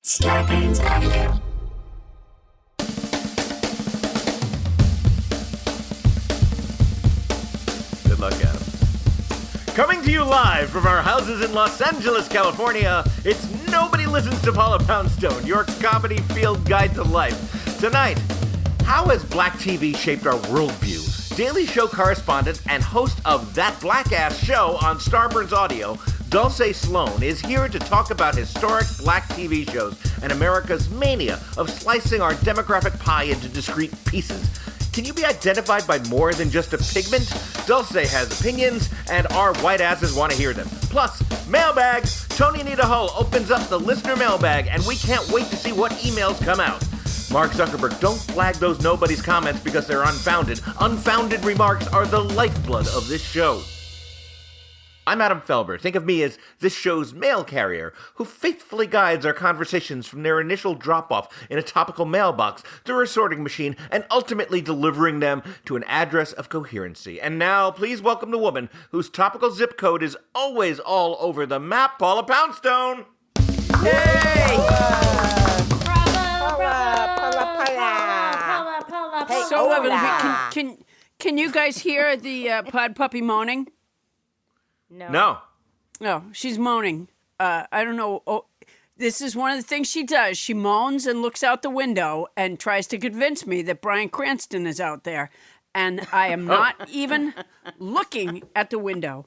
Starbane's Avenue. Good luck, Adam. Coming to you live from our houses in Los Angeles, California, it's Nobody Listens to Paula Poundstone, your comedy field guide to life. Tonight, how has black TV shaped our worldview? Daily Show correspondent and host of That Blackass Show on Starburns Audio, Dulcé Sloan, is here to talk about historic black TV shows and America's mania of slicing our demographic pie into discrete pieces. Can you be identified by more than just a pigment? Dulcé has opinions, and our white asses want to hear them. Plus, Mailbag. Tony Anita Hull opens up the listener mailbag, and we can't wait to see what emails come out. Mark Zuckerberg, don't flag those nobody's comments because they're unfounded. Unfounded remarks are the lifeblood of this show. I'm Adam Felber. Think of me as this show's mail carrier, who faithfully guides our conversations from their initial drop-off in a topical mailbox through a sorting machine and ultimately delivering them to an address of coherency. And now, please welcome the woman whose topical zip code is always all over the map, Paula Poundstone. Yay! Paula. Hey, So lovely. Can you guys hear the pod puppy moaning? No. Oh, she's moaning. I don't know. Oh, this is one of the things she does. She moans and looks out the window and tries to convince me that Bryan Cranston is out there. And I am not even looking at the window.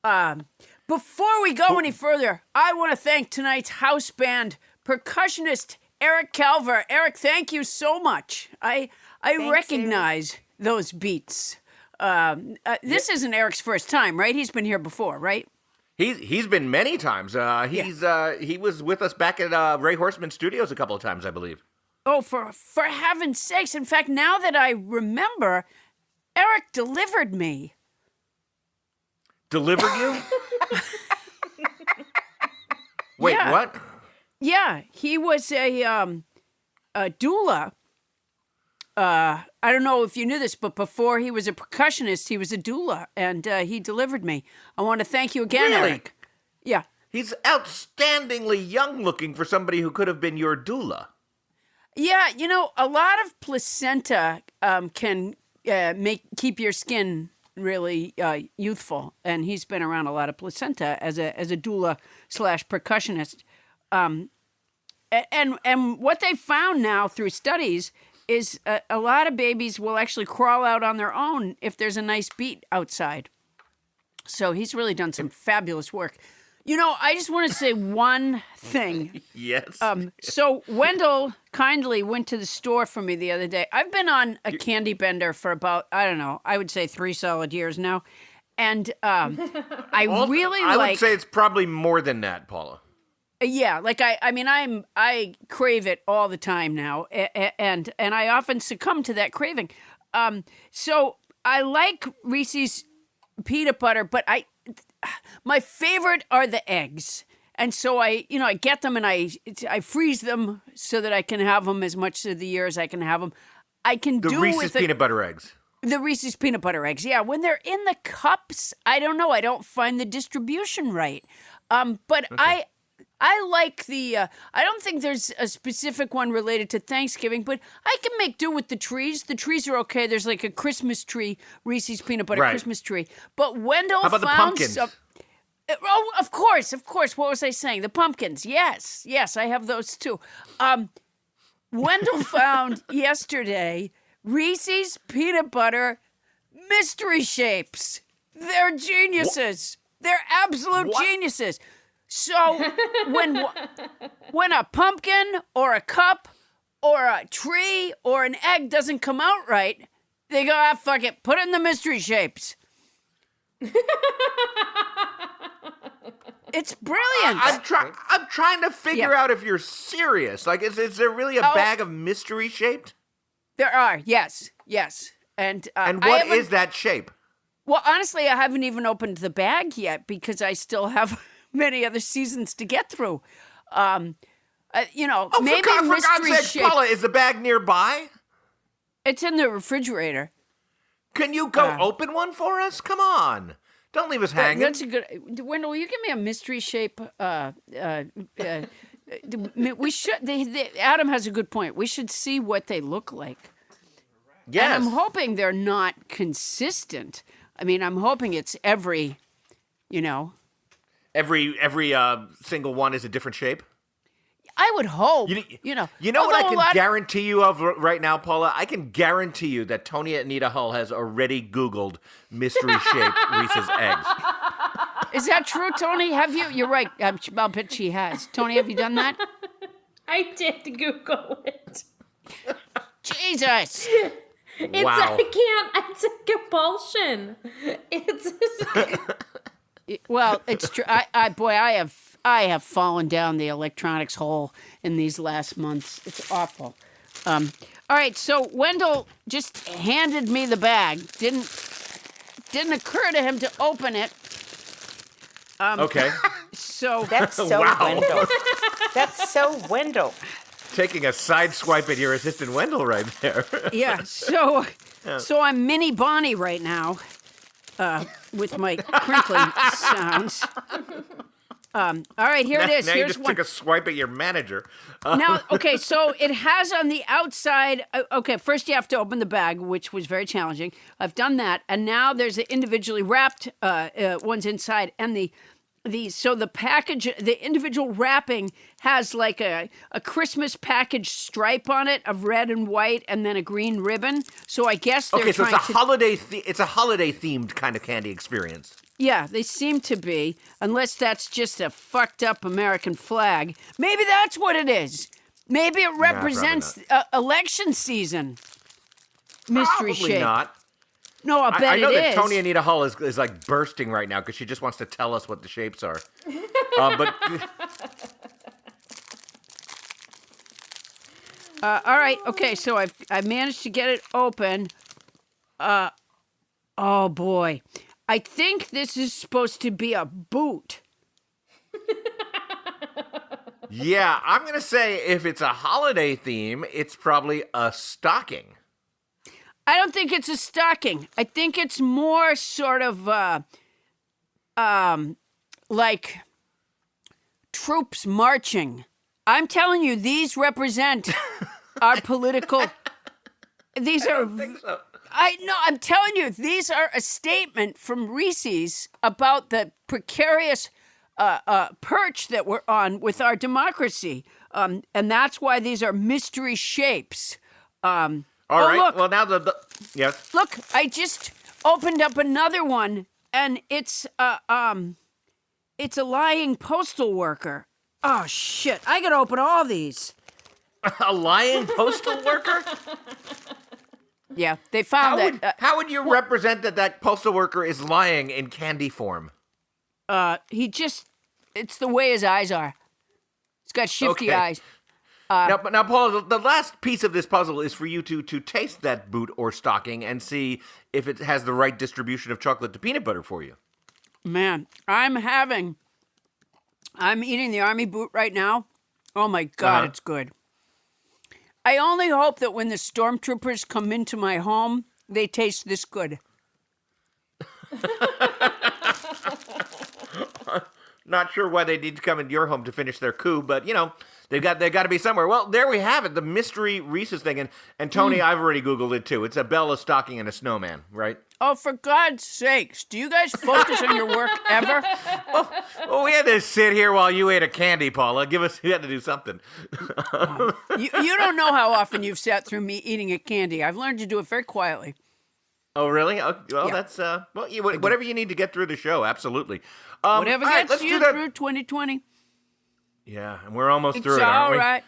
Before we go any further, I want to thank tonight's house band percussionist Eric Kalver. Eric, thank you so much. I recognize those beats. This isn't Eric's first time, right? He's been here before, right? He's been many times. He was with us back at Ray Horseman Studios a couple of times, I believe. Oh, for heaven's sakes. In fact, now that I remember, Eric delivered me. Delivered you? Wait, Yeah. what? Yeah, he was a doula. I don't know if you knew this, but before he was a percussionist, he was a doula, and he delivered me. I want to thank you again, Really? Eric. Yeah. He's outstandingly young looking for somebody who could have been your doula. Yeah, you know, a lot of placenta can keep your skin really youthful, and he's been around a lot of placenta as a doula / percussionist. And what they found now through studies is a lot of babies will actually crawl out on their own if there's a nice beat outside. So he's really done some fabulous work. You know, I just want to say one thing. Yes. So Wendell kindly went to the store for me the other day. I've been on a candy bender for about, I don't know, I would say 3 solid years now. And I would say it's probably more than that, Paula. Yeah, like I crave it all the time now, and I often succumb to that craving. So I like Reese's peanut butter, but my favorite are the eggs, and so I get them and I freeze them so that I can have them as much of the year as I can have them. I can The do Reese's with peanut butter eggs. The Reese's peanut butter eggs, yeah. When they're in the cups, I don't know. I don't find the distribution right. But okay. I like the, I don't think there's a specific one related to Thanksgiving, but I can make do with the trees. The trees are okay. There's like a Christmas tree, Reese's peanut butter Christmas tree. But Wendell How about found the pumpkins? Oh, of course. What was I saying? The pumpkins. Yes, I have those too. Wendell found yesterday Reese's peanut butter mystery shapes. They're geniuses. They're absolute geniuses. So when a pumpkin or a cup or a tree or an egg doesn't come out right, they go, fuck it, put it in the mystery shapes. It's brilliant. I'm trying to figure out if you're serious. Like, is there really a bag of mystery shaped? There are, yes. And what is that shape? Well, honestly, I haven't even opened the bag yet because I still have many other seasons to get through. Maybe for God's sake, shape. Paula, is the bag nearby? It's in the refrigerator. Can you go open one for us? Come on. Don't leave us hanging. That's a good... Wendell, will you give me a mystery shape We should. Adam has a good point. We should see what they look like. Yes. And I'm hoping they're not consistent. I mean, I'm hoping it's every single one is a different shape. I would hope. You know what I can guarantee you of right now, Paula? I can guarantee you that Tony Anita Hull has already Googled mystery-shaped Reese's eggs. Is that true, Tony? Have you? You're right. I'll bet she has. Tony, have you done that? I did Google it. Jesus. Wow. It's a compulsion. Well, it's true. I have fallen down the electronics hole in these last months. It's awful. All right, so Wendell just handed me the bag. Didn't occur to him to open it. Okay. So That's so Wendell. That's so Wendell. Taking a side swipe at your assistant Wendell right there. yeah. So I'm Mini Bonnie right now, with my crinkling sounds. All right, here it is. Now Here's you just one. took a swipe at your manager. Now, okay, so it has on the outside. Okay, first you have to open the bag, which was very challenging. I've done that, and now there's the individually wrapped ones inside, and the package, the individual wrapping has like a Christmas package stripe on it of red and white, and then a green ribbon. So I guess they're So trying it's a holiday themed kind of candy experience. Yeah, they seem to be, unless that's just a fucked up American flag. Maybe that's what it is. Maybe it represents election season. Mystery Probably shape. not. No, I bet I know it that is. Tony Anita Hull is like bursting right now because she just wants to tell us what the shapes are. But all right, okay, so I've managed to get it open. Oh boy. I think this is supposed to be a boot. yeah, I'm gonna say if it's a holiday theme, it's probably a stocking. I don't think it's a stocking. I think it's more sort of like troops marching. I'm telling you, these represent our political. These are. think so. I'm telling you, these are a statement from Reese's about the precarious perch that we're on with our democracy. And that's why these are mystery shapes. All right. Look. Well, now yes. Look, I just opened up another one, and it's a lying postal worker. Oh, shit. I gotta open all these. A lying postal worker? Yeah, they found How would you represent that postal worker is lying in candy form? It's the way his eyes are. He's got shifty eyes. Now, Paul, the last piece of this puzzle is for you to taste that boot or stocking and see if it has the right distribution of chocolate to peanut butter for you. Man, I'm eating the army boot right now. Oh my God, It's good. I only hope that when the stormtroopers come into my home, they taste this good. Not sure why they need to come into your home to finish their coup, but they've got to be somewhere. Well, there we have it, the mystery Reese's thing, and Tony, I've already Googled it too. It's a bell, a stocking, and a snowman, right? Oh, for God's sakes! Do you guys focus on your work ever? Well, we had to sit here while you ate a candy, Paula. You had to do something. You don't know how often you've sat through me eating a candy. I've learned to do it very quietly. Oh, really? Oh, well, Yeah. that's whatever you need to get through the show. Absolutely. Whatever all right, gets you through 2020. Yeah, and we're almost It's through it, aren't all we? right.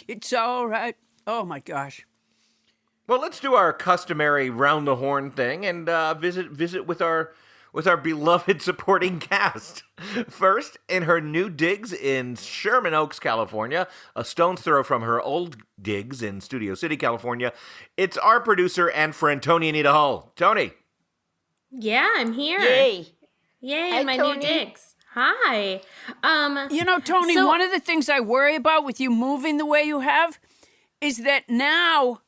It's all right. Oh my gosh. Well, let's do our customary round the horn thing and visit with our beloved supporting cast. First, in her new digs in Sherman Oaks, California, a stone's throw from her old digs in Studio City, California, it's our producer and friend Tony Anita Hull. Tony. Yeah, I'm here. Yay. Yay, Hi, my Tony. new digs. Hi. Tony, So- one of the things I worry about with you moving the way you have is that now,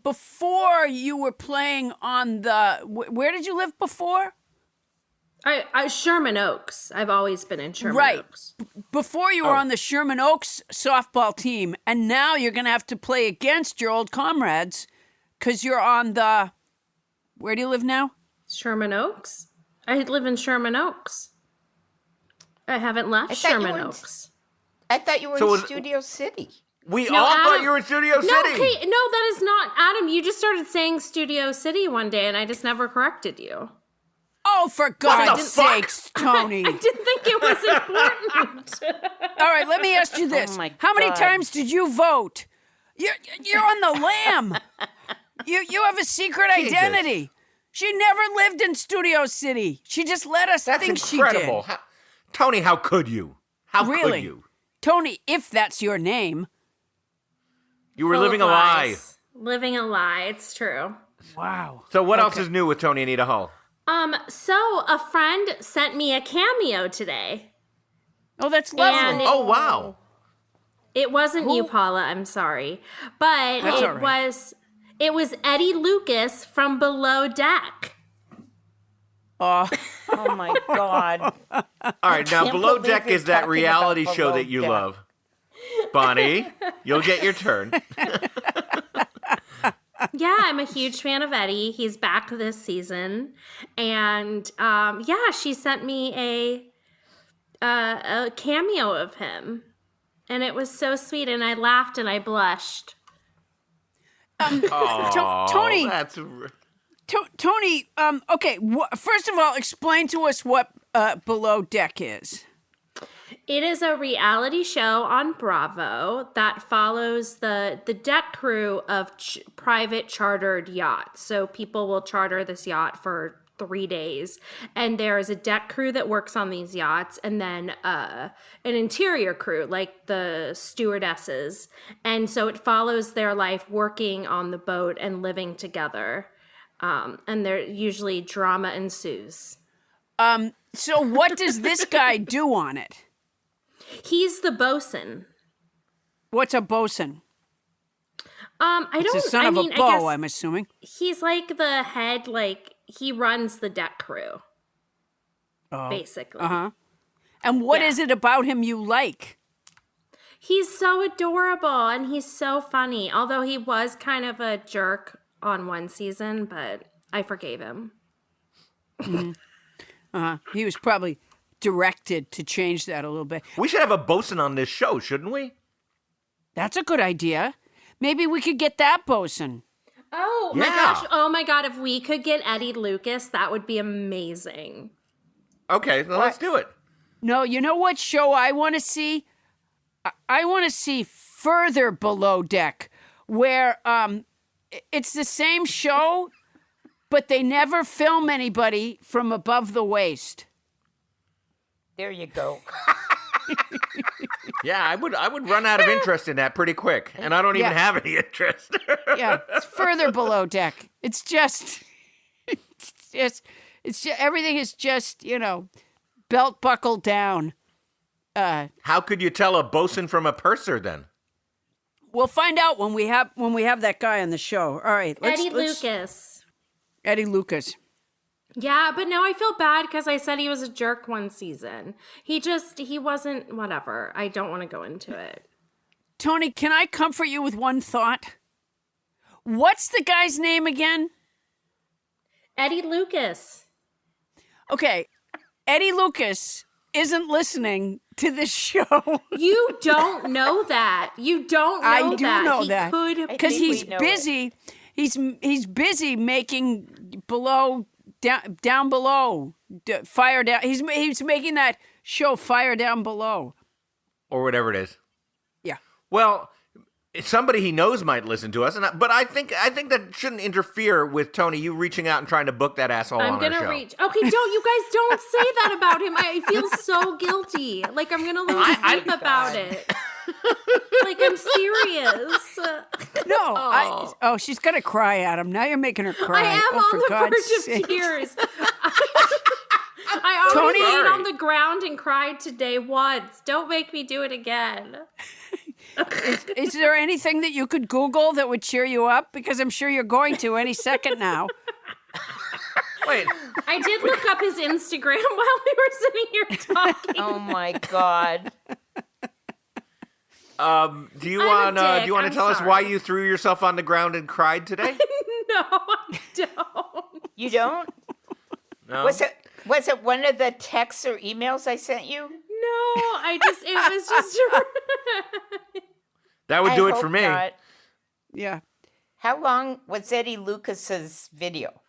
before you were playing on where did you live before? Sherman Oaks. I've always been in Sherman Right. Oaks. Before you were on the Sherman Oaks softball team, and now you're going to have to play against your old comrades because you're on the. Where do you live now? Sherman Oaks? I live in Sherman Oaks. I haven't left thought you Sherman were in- Oaks. I thought you were So in was- Studio City. We No, all thought Adam- you were in Studio No, City. okay, no, that is not Adam. You just started saying Studio City one day, and I just never corrected you. Oh, for God's the fuck? sakes, Tony. I didn't think it was important. All right, let me ask you this. my How many God. times did you vote? You're on the lam. You have a secret identity. She never lived in Studio City. She just let us That's think incredible. she did. Tony, how could you? How Really? could you? Tony, if that's your name. You were Full living of a lie. lies. Living a lie. It's true. Wow. So what else is new with Tony Anita Hull? So a friend sent me a cameo today. Oh, that's lovely. And Oh, wow. It wasn't you, Paula. I'm sorry, but That's all right. it was Eddie Lucas from Below Deck. Oh, Oh my God. All right, now can't Below believe Deck you're is that talking reality about show Below that you Deck. love. Bonnie, you'll get your turn. Yeah, I'm a huge fan of Eddie. He's back this season, and yeah, she sent me a cameo of him, and it was so sweet, and I laughed and I blushed. Tony, That's Tony. Okay. First of all, explain to us what Below Deck is. It is a reality show on Bravo that follows the deck crew of private chartered yachts. So people will charter this yacht for 3 days, and there is a deck crew that works on these yachts, and then an interior crew like the stewardesses. And so it follows their life working on the boat and living together. And there usually drama ensues. So what does this guy do on it? He's the bosun. What's a bosun? I It's don't. the son I of mean, a I bow, guess I'm assuming. he's like the head. Like he runs the deck crew, basically. Uh-huh. And what Yeah. is it about him you like? He's so adorable and he's so funny. Although he was kind of a jerk on one season, but I forgave him. He was probably directed to change that a little bit. We should have a bosun on this show, shouldn't we? That's a good idea. Maybe we could get that bosun. Oh my Yeah. gosh! Oh my god! If we could get Eddie Lucas, that would be amazing. Okay, then let's do it. No, you know what show I want to see? I want to see further Below Deck, where it's the same show, but they never film anybody from above the waist. There you go. Yeah, I would run out of interest in that pretty quick, and I don't even Yeah. have any interest. Yeah, it's further Below Deck. It's just everything is just, belt buckled down. How could you tell a bosun from a purser then? We'll find out when we have that guy on the show. All right, Eddie Lucas. Eddie Lucas. Yeah, but now I feel bad because I said he was a jerk one season. He wasn't, whatever. I don't want to go into it. Tony, can I comfort you with one thought? What's the guy's name again? Eddie Lucas. Okay, Eddie Lucas isn't listening to this show. You don't know that. You don't know I do that. know He that. could Because think we he's know busy. He's busy making down below fire down. He's making that show Fire Down Below. Or whatever it is. Yeah. Well, somebody he knows might listen to us, but I think that shouldn't interfere with Tony, you reaching out and trying to book that asshole I'm on our gonna show. reach. Okay, you guys don't say that about him. I feel so guilty. Like I'm gonna lose sleep about it. Like I'm serious. No, she's gonna cry at him. Now you're making her cry. I am Oh, on for the God's verge sake. of tears. I already Tony? laid on the ground and cried today once. Don't make me do it again. Is there anything that you could Google that would cheer you up? Because I'm sure you're going to any second now. Wait, I did look up his Instagram while we were sitting here talking. Oh my God. Do you want to tell us why you threw yourself on the ground and cried today? No, I don't. You don't? No. Was it one of the texts or emails I sent you? No, it was just. That would do it for hope me. not. Yeah. How long was Eddie Lucas's video?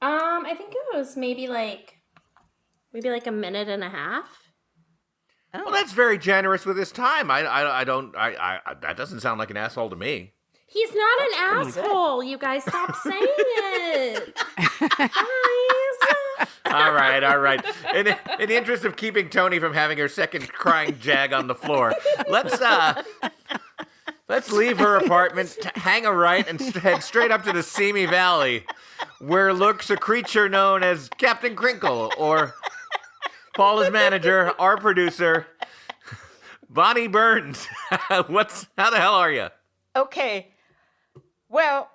I think it was maybe like a minute and a half. Well, that's very generous with his time. I don't. That doesn't sound like an asshole to me. He's not an asshole. You guys stop saying it. Guys. All right. In the interest of keeping Tony from having her second crying jag on the floor, let's leave her apartment, hang a right, and head straight up to the Simi Valley, where lurks a creature known as Captain Crinkle, or Paula's manager, our producer, Bonnie Burns. How the hell are you? Okay. Well,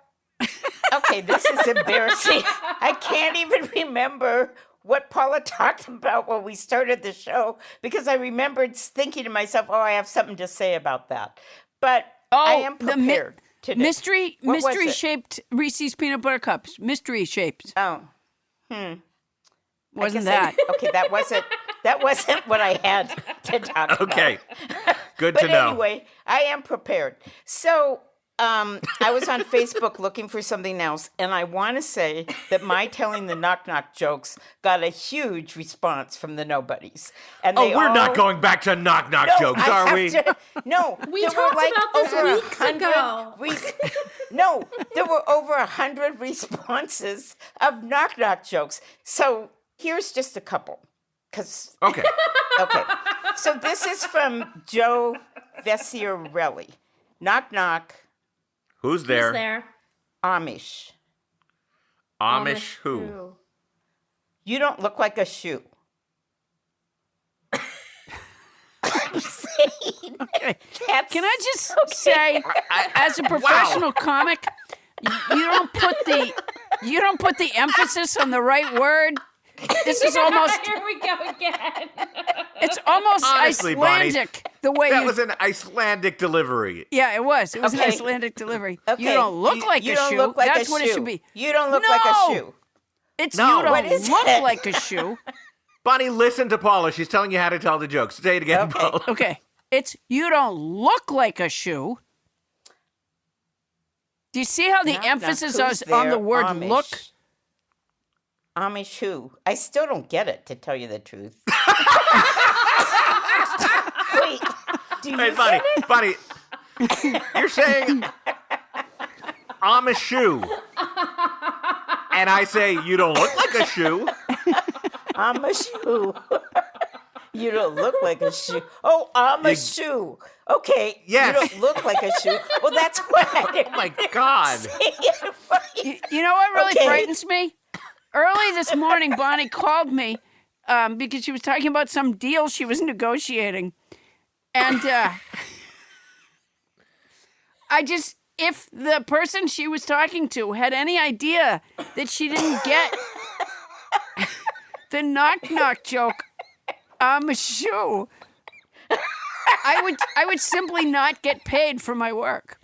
okay, this is embarrassing. I can't even remember what Paula talked about when we started the show because I remembered thinking to myself, I have something to say about that. But I am prepared today. Mystery shaped Reese's peanut butter cups. Mystery shaped. Oh. Wasn't that? Okay, that wasn't what I had to talk about. Okay, good But to know. anyway, I am prepared. So I was on Facebook looking for something else, and I want to say that my telling the knock-knock jokes got a huge response from the nobodies. And We're not going back to knock-knock jokes, are we? No, We there talked were like about this over weeks 100 ago. No, there were over 100 responses of knock-knock jokes. So here's just a couple. Okay. Okay, so this is from Joe Vecchiarelli. Knock, knock. Who's there? Who's there? Amish. Amish who? You don't look like a shoe. I'm saying. Okay. That's Can I just say, as a professional comic, you don't put the emphasis on the right word. This is almost. Here we go again. It's almost Honestly, Bonnie, Icelandic the way That you. was an Icelandic delivery. Yeah, it was. It was an Okay. Icelandic delivery. Okay, You don't look like you a don't shoe. look like That's a what shoe. it should be. You don't look like a No! shoe. It's No. you don't What is look it? like a shoe. Bonnie, listen to Paula. She's telling you how to tell the jokes. Say it again, Okay. Paula. Okay. It's you don't look like a shoe. Do you see how the Knock, emphasis knock. is Who's on the there? word Amish. look? Amish who? I still don't get it, to tell you the truth. Wait, do you Hey, get it? Bonnie, you're saying I'm a shoe. And I say, you don't look like a shoe. I'm a shoe. You don't look like a shoe. Oh, I'm a shoe. Okay, Yes. you don't look like a shoe. Well, that's what I didn't Oh, my God. say it right. You know what really Okay. frightens me? Early this morning, Bonnie called me because she was talking about some deal she was negotiating. And if the person she was talking to had any idea that she didn't get the knock-knock joke, I'm a shoe, I would simply not get paid for my work.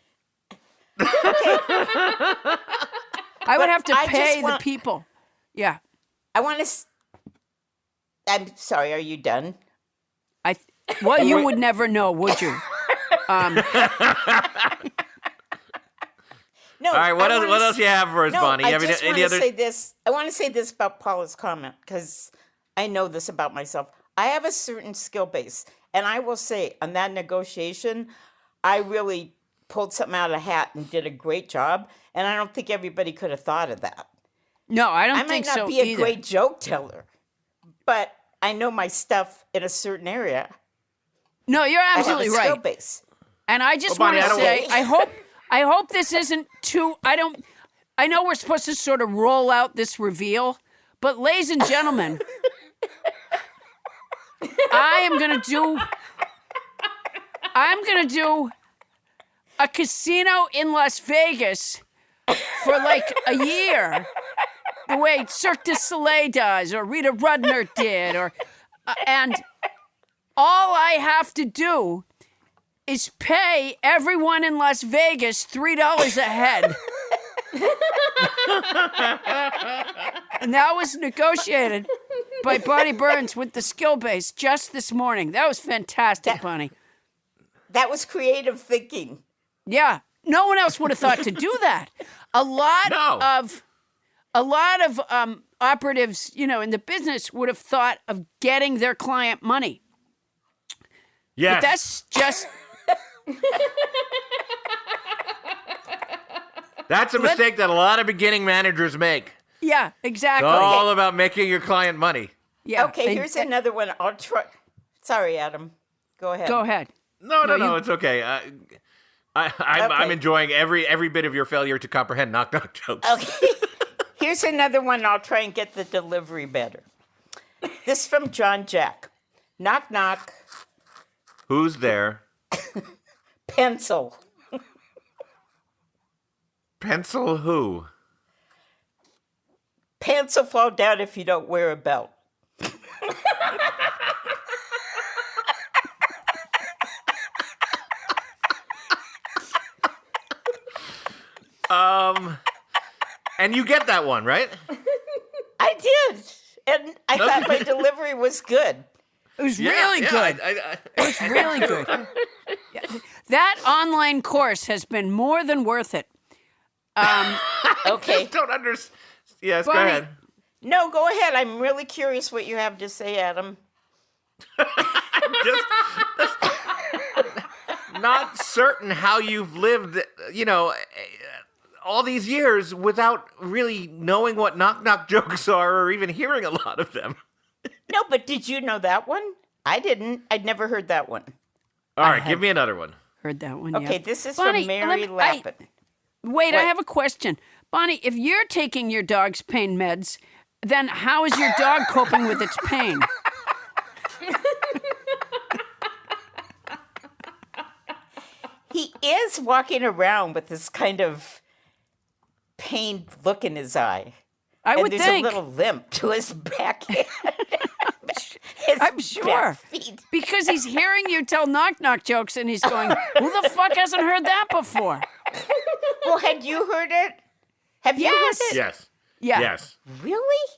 I would have to I just pay the want- people. Yeah. I want to. I'm sorry. Are you done? Well, you would never know, would you? No. All right, what I else? wanna What else you have for us, No, Bonnie? I You have just any want to other? say this. I want to say this about Paula's comment because I know this about myself. I have a certain skill base, and I will say on that negotiation, I really pulled something out of a hat and did a great job. And I don't think everybody could have thought of that. No, I don't I might think not so be a either. great joke teller, but I know my stuff in a certain area. No, you're I have a absolutely skill right. base. And I just Well, want Bonnie, to I don't say, I hope this isn't too. I know we're supposed to sort of roll out this reveal, but ladies and gentlemen, I'm gonna do a casino in Las Vegas for like a year, the way Cirque du Soleil does, or Rita Rudner did, or and all I have to do is pay everyone in Las Vegas $3 a head. And that was negotiated by Bonnie Burns with the skill base just this morning. That was fantastic, Bonnie. That was creative thinking. Yeah. No one else would have thought to do that. A lot of operatives, in the business would have thought of getting their client money. Yes. But that's just... That's a mistake that a lot of beginning managers make. Yeah, exactly. It's all about making your client money. Yeah. Okay, here's another one. I'll try. Sorry, Adam. Go ahead. Go ahead. No, it's okay. I'm enjoying every bit of your failure to comprehend knock-knock jokes. Okay. Here's another one. I'll try and get the delivery better. This from John Jack. Knock, knock. Who's there? Pencil. Pencil who? Pants will fall down if you don't wear a belt. And you get that one, right? I did. And I thought my delivery was good. It was really good. It was really good. That online course has been more than worth it. Okay. Just don't understand. Yes, Bonnie. go ahead. No, go ahead. I'm really curious what you have to say, Adam. Just not certain how you've lived, all these years without really knowing what knock-knock jokes are or even hearing a lot of them. No, but did you know that one? I didn't. I'd never heard that one. All right, give me another one. Heard that one, Okay, yeah. this is Bonnie, from Mary Lappin. Wait, What? I have a question. Bonnie, if you're taking your dog's pain meds, then how is your dog coping with its pain? He is walking around with this kind of pained look in his eye. I would and think. there's a little limp to his back end. I'm sure. back feet. Because he's hearing you tell knock-knock jokes and he's going, who the fuck hasn't heard that before? Well, had you heard it? Have you Yes. heard it? Yes. Yeah. Yes. Really?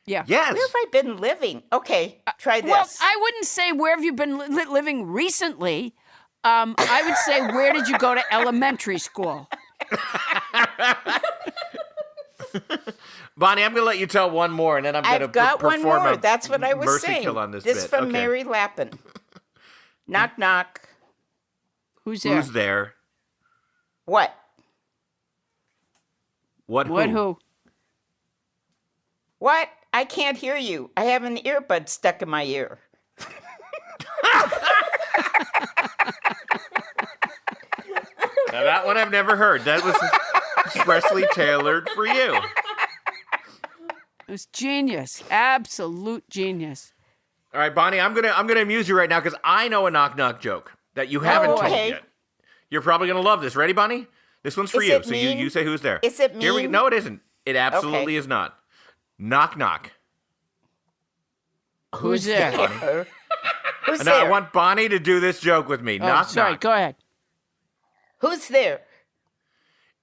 Yeah. Yes. Where have I been living? Okay, try this. Well, I wouldn't say where have you been living recently. I would say where did you go to elementary school? Bonnie, I'm going to let you tell one more, and then I'm going to I've got one perform more. a That's what I was mercy saying. kill on this This bit. from Okay. Mary Lappin. Knock, knock. Who's there? Who's there? What? What What who? What? I can't hear you. I have an earbud stuck in my ear. Now, that one I've never heard. That was expressly tailored for you. It was genius. Absolute genius. All right, Bonnie, I'm gonna amuse you right now because I know a knock-knock joke that you haven't told okay. yet. You're probably gonna love this. Ready, Bonnie? This one's for Is you. it So mean? you say who's there. Is it Here we mean? No, it isn't. It absolutely Okay. is not. Knock knock. Who's there? Who's And now I there? want Bonnie to do this joke with me. Oh, Knock sorry, knock. go ahead. Who's there?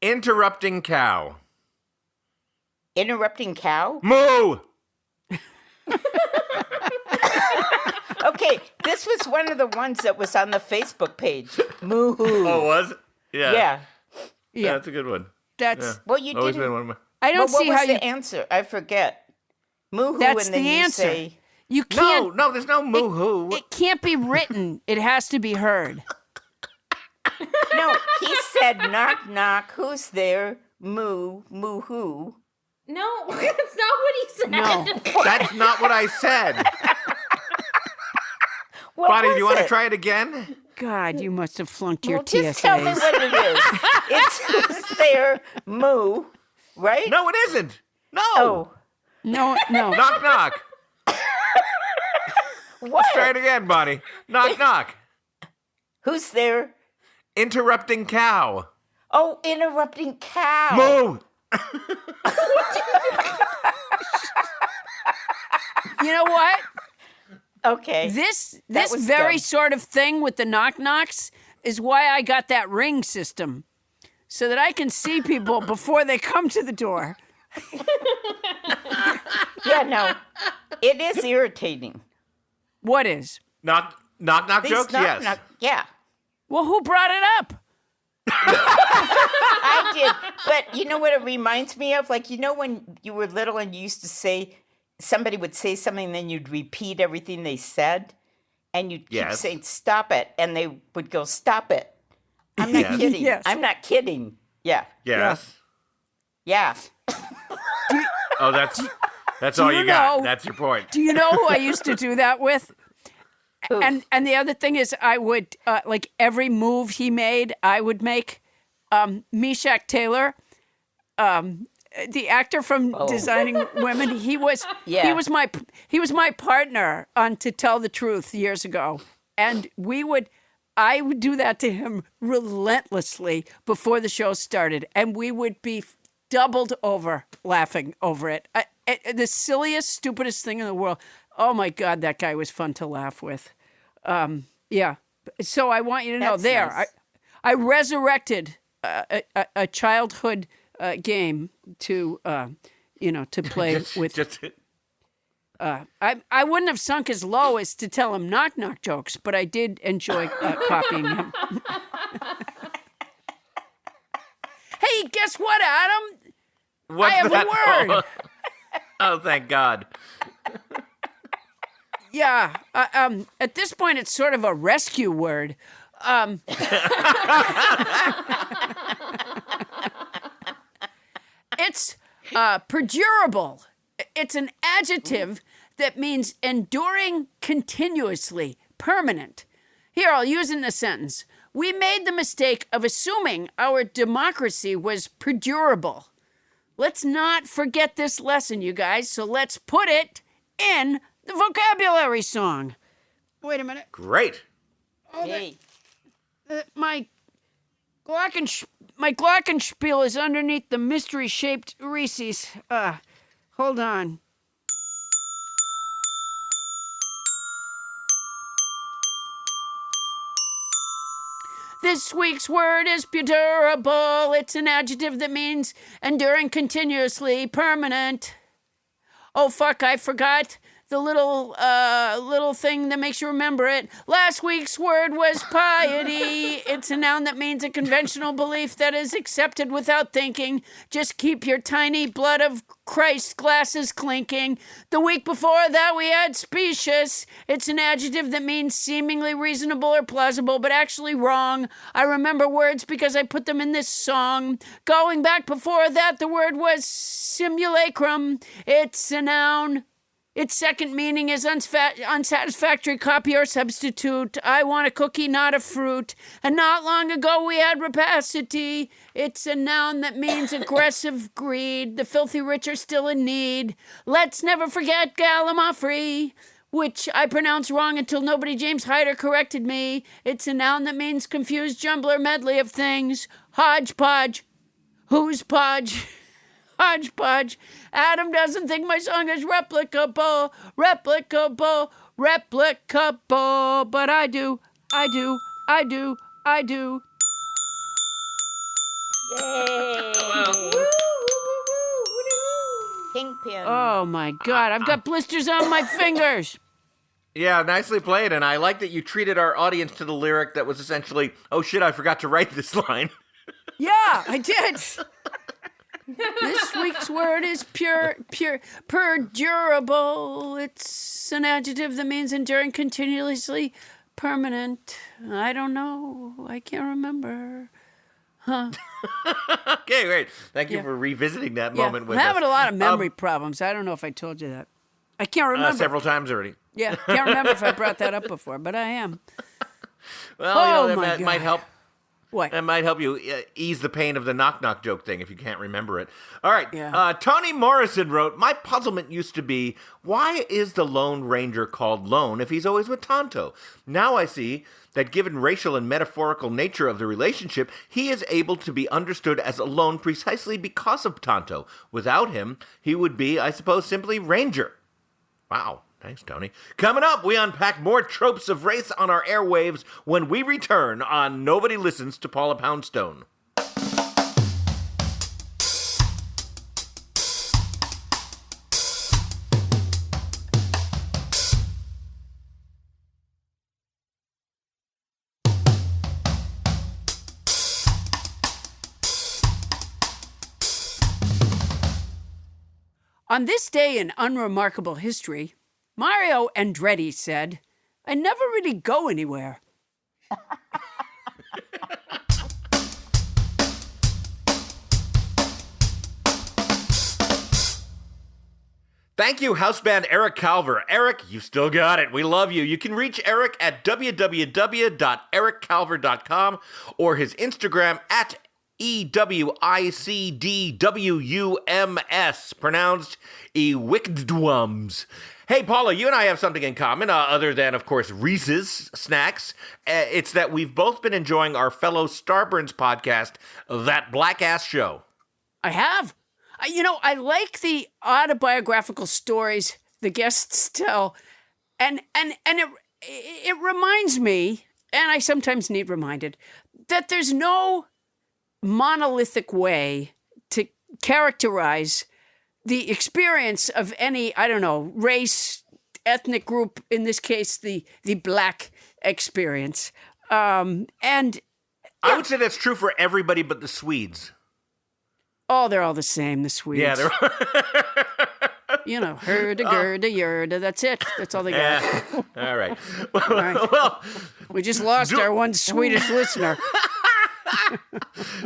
Interrupting cow. Interrupting cow? Moo! Okay, this was one of the ones that was on the Facebook page. Moo-hoo. Oh, was it? Yeah. Yeah. Yeah, that's a good one. That's Yeah. Well, you Always didn't. been one of my... I don't But what see was how the you answer? I forget. Moo-hoo, that's and then the you answer. say... You can't No, there's no moo-hoo. it can't be written. It has to be heard. No, he said, knock, knock, who's there? Moo, moo-hoo. No, that's not what he said. No. That's not what I said. What Bonnie, do was you want to it? try it again? God, you must have flunked your Well, just tell me TSAs. what it is. It's who's there? Moo, right? No, it isn't. No. Oh, No. Knock knock. what? Try it again, Bonnie. Knock knock. Who's there? Interrupting cow. Oh, interrupting cow. Moo. You know what? Okay. This was very dumb. sort of thing with the knock-knocks is why I got that ring system, so that I can see people before they come to the door. Yeah, no. It is irritating. What is? Knock These jokes? Yes. Yeah. Well, who brought it up? I did. But you know what it reminds me of? Like, you know when you were little and you used to say, somebody would say something and then you'd repeat everything they said? And you'd keep Yes. saying, stop it. And they would go, stop it. I'm not Yes. kidding. Yes. I'm not kidding. Yeah. Yes. Yeah. Oh, that's all you you got. know- That's your point. Do you know who I used to do that with? Who? And the other thing is, I would like every move he made, I would make. Meshack Taylor, the actor from Designing Women, he was my partner on To Tell the Truth years ago, and I would do that to him relentlessly before the show started, and we would be doubled over laughing over it. The silliest, stupidest thing in the world. Oh my God, that guy was fun to laugh with. Yeah. So I want you to know That's there, nice. I resurrected a childhood game to to play with. I wouldn't have sunk as low as to tell him knock jokes, but I did enjoy copying him. Hey, guess what, Adam? What's I have that? a word. Oh, thank God. Yeah. At this point, it's sort of a rescue word. It's perdurable. It's an adjective that means enduring continuously, permanent. Here, I'll use it in a sentence. We made the mistake of assuming our democracy was perdurable. Let's not forget this lesson, you guys, so let's put it in the vocabulary song. Wait a minute. Great. Hey. My glockenspiel is underneath the mystery-shaped Reese's. Hold on. This week's word is perdurable. It's an adjective that means enduring continuously, permanent. Oh, fuck, I forgot the little thing that makes you remember it. Last week's word was piety. It's a noun that means a conventional belief that is accepted without thinking. Just keep your tiny blood of Christ glasses clinking. The week before that we had specious. It's an adjective that means seemingly reasonable or plausible, but actually wrong. I remember words because I put them in this song. Going back before that, the word was simulacrum. It's a noun. Its second meaning is unsatisfactory copy or substitute. I want a cookie, not a fruit. And not long ago we had rapacity. It's a noun that means aggressive greed. The filthy rich are still in need. Let's never forget gallimaufry, which I pronounced wrong until nobody James Hyder corrected me. It's a noun that means confused jumbler medley of things. Hodgepodge. Who's podge? Hodgepodge. Adam doesn't think my song is replicable, but I do. Yay. Kingpin. Oh my God, I've got blisters on my fingers. Yeah, nicely played, and I like that you treated our audience to the lyric that was essentially, oh shit, I forgot to write this line. Yeah, I did. This week's word is perdurable. It's an adjective that means enduring continuously, permanent. I don't know. I can't remember. Okay, great. Thank you for revisiting that moment with I'm having us. a lot of memory problems. I don't know if I told you that. I can't remember. Several times already. Yeah, can't remember if I brought that up before, but I am. Well, Oh, my that God. might help. What? That might help you ease the pain of the knock-knock joke thing if you can't remember it. All right. Yeah. Tony Morrison wrote, my puzzlement used to be, why is the Lone Ranger called Lone if he's always with Tonto? Now I see that given racial and metaphorical nature of the relationship, he is able to be understood as alone precisely because of Tonto. Without him, he would be, I suppose, simply Ranger. Wow. Thanks, Tony. Coming up, we unpack more tropes of race on our airwaves when we return on Nobody Listens to Paula Poundstone. On this day in unremarkable history, Mario Andretti said, I never really go anywhere. Thank you, house band Eric Kalver. Eric, you still got it. We love you. You can reach Eric at www.erickalver.com or his Instagram at EWICDWUMS, pronounced Ewickdwums. Hey, Paula, you and I have something in common, other than, of course, Reese's snacks. It's that we've both been enjoying our fellow Starburns podcast, That Blackass Show. I have. I like the autobiographical stories the guests tell, and it reminds me, and I sometimes need reminded, that there's no monolithic way to characterize the experience of any, race, ethnic group, in this case, the black experience. And I would say that's true for everybody but the Swedes. Oh, they're all the same, the Swedes. Yeah, they're herda, gerda, yerda. That's it. That's all they got. All right. All right. Well, We just lost our one Swedish listener.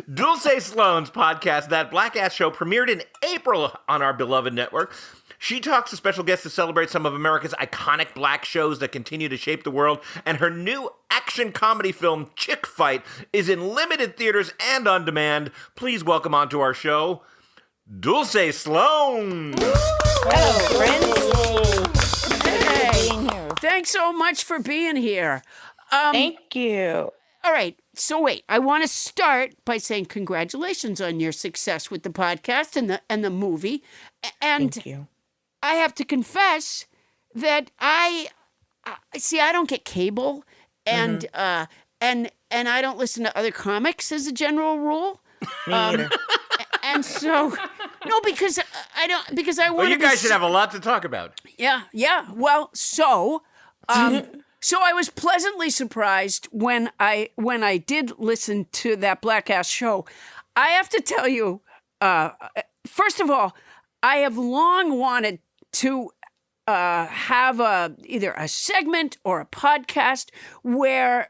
Dulcé Sloan's podcast, That Blackass Show, premiered in April on our beloved network. She talks to special guests to celebrate some of America's iconic black shows that continue to shape the world, and her new action comedy film, Chick Fight, is in limited theaters and on demand. Please welcome onto our show, Dulcé Sloan. Hello, friends. Hey, Being here. thanks so much for being here. Thank you. All right. So wait, I want to start by saying congratulations on your success with the podcast and the movie. And Thank you. I have to confess that I don't get cable, and and I don't listen to other comics as a general rule. Me either. And so no, because I want. Well, you guys should have a lot to talk about. Yeah. Well, so so I was pleasantly surprised when I did listen to That Blackass Show. I have to tell you, first of all, I have long wanted to have either a segment or a podcast where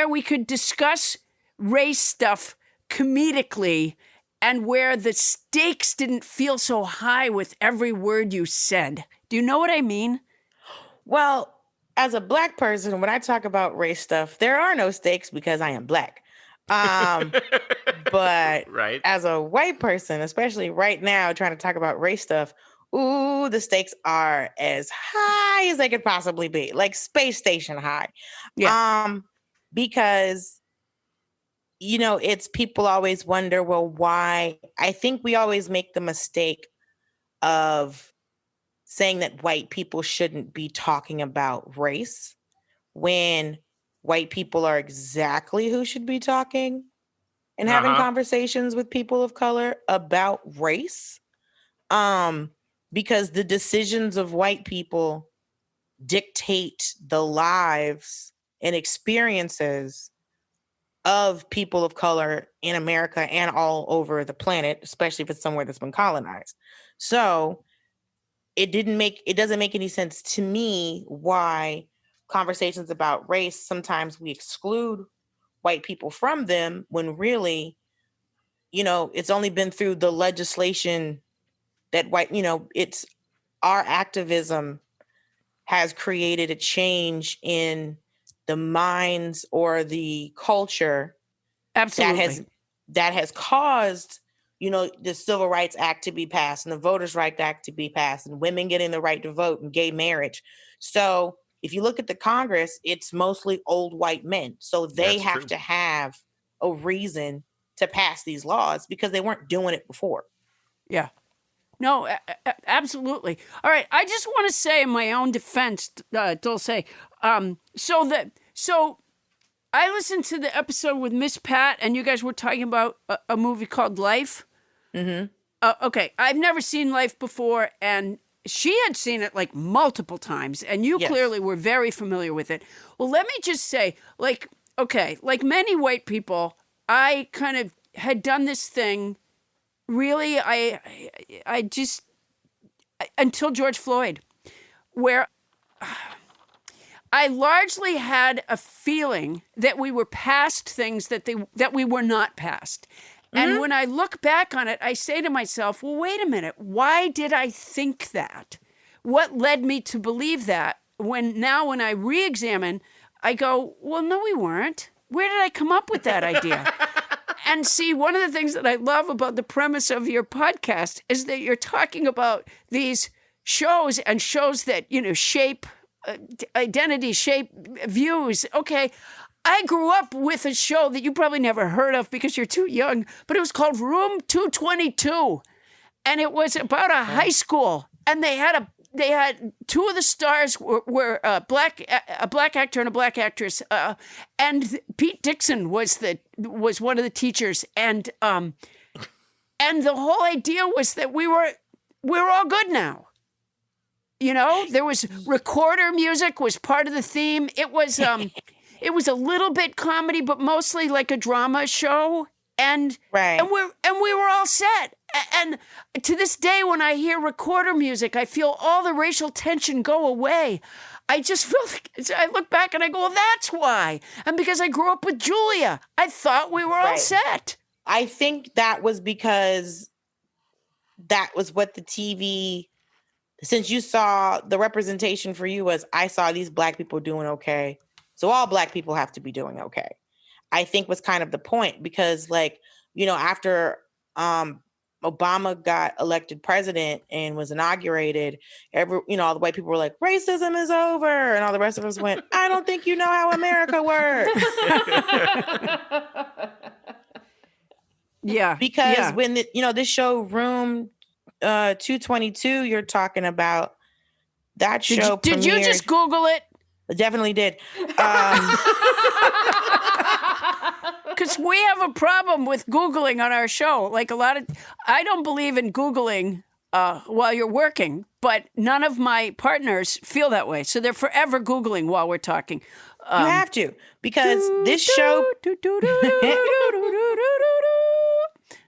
we could discuss race stuff comedically, and where the stakes didn't feel so high with every word you said. Do you know what I mean? Well, as a black person, when I talk about race stuff, there are no stakes because I am black. But Right. as a white person, especially right now, trying to talk about race stuff, ooh, the stakes are as high as they could possibly be, like space station high. Yeah. Because it's people always wonder, well, why? I think we always make the mistake of saying that white people shouldn't be talking about race when white people are exactly who should be talking and having conversations with people of color about race. Because the decisions of white people dictate the lives and experiences of people of color in America and all over the planet, especially if it's somewhere that's been colonized. So it doesn't make any sense to me why conversations about race, sometimes we exclude white people from them when really, it's only been through the legislation that it's our activism has created a change in the minds or the culture Absolutely. that has caused, the Civil Rights Act to be passed and the Voters' Rights Act to be passed and women getting the right to vote and gay marriage. So if you look at the Congress, it's mostly old white men. So they That's have true. to have a reason to pass these laws because they weren't doing it before. Yeah. No, absolutely. All right. I just want to say in my own defense, Dulcé, so I listened to the episode with Miss Pat, and you guys were talking about a movie called Life. Mm-hmm. Okay. I've never seen Life before, and she had seen it like multiple times, and you Yes. clearly were very familiar with it. Well, let me just say, like many white people, I kind of had done this thing. Really, I just until George Floyd, where I largely had a feeling that we were past things that we were not past. And when I look back on it, I say to myself, well, wait a minute. Why did I think that? What led me to believe that? When I re-examine, I go, well, no, we weren't. Where did I come up with that idea? And see, one of the things that I love about the premise of your podcast is that you're talking about these shows and shows that, shape identity, shape views. Okay. I grew up with a show that you probably never heard of because you're too young, but it was called Room 222. And it was about a high school. And they had two of the stars were a black actor and a black actress. And Pete Dixon was one of the teachers. And the whole idea was that we're all good now. There was recorder music was part of the theme. It was a little bit comedy, but mostly like a drama show. And Right. and we were all set. And to this day, when I hear recorder music, I feel all the racial tension go away. I just feel I look back and I go, well, that's why. And because I grew up with Julia, I thought we were all Right. set. I think that was because that was what the TV, since you saw the representation for you was, I saw these black people doing okay. So all black people have to be doing okay. I think was kind of the point because after Obama got elected president and was inaugurated, all the white people were like, racism is over. And all the rest of us went, I don't think you know how America works. Yeah. Because when this show Room 222 you're talking about, that show did you just Google it? I definitely did. Because we have a problem with Googling on our show. Like I don't believe in Googling while you're working, but none of my partners feel that way. So they're forever Googling while we're talking. You have to, because this show.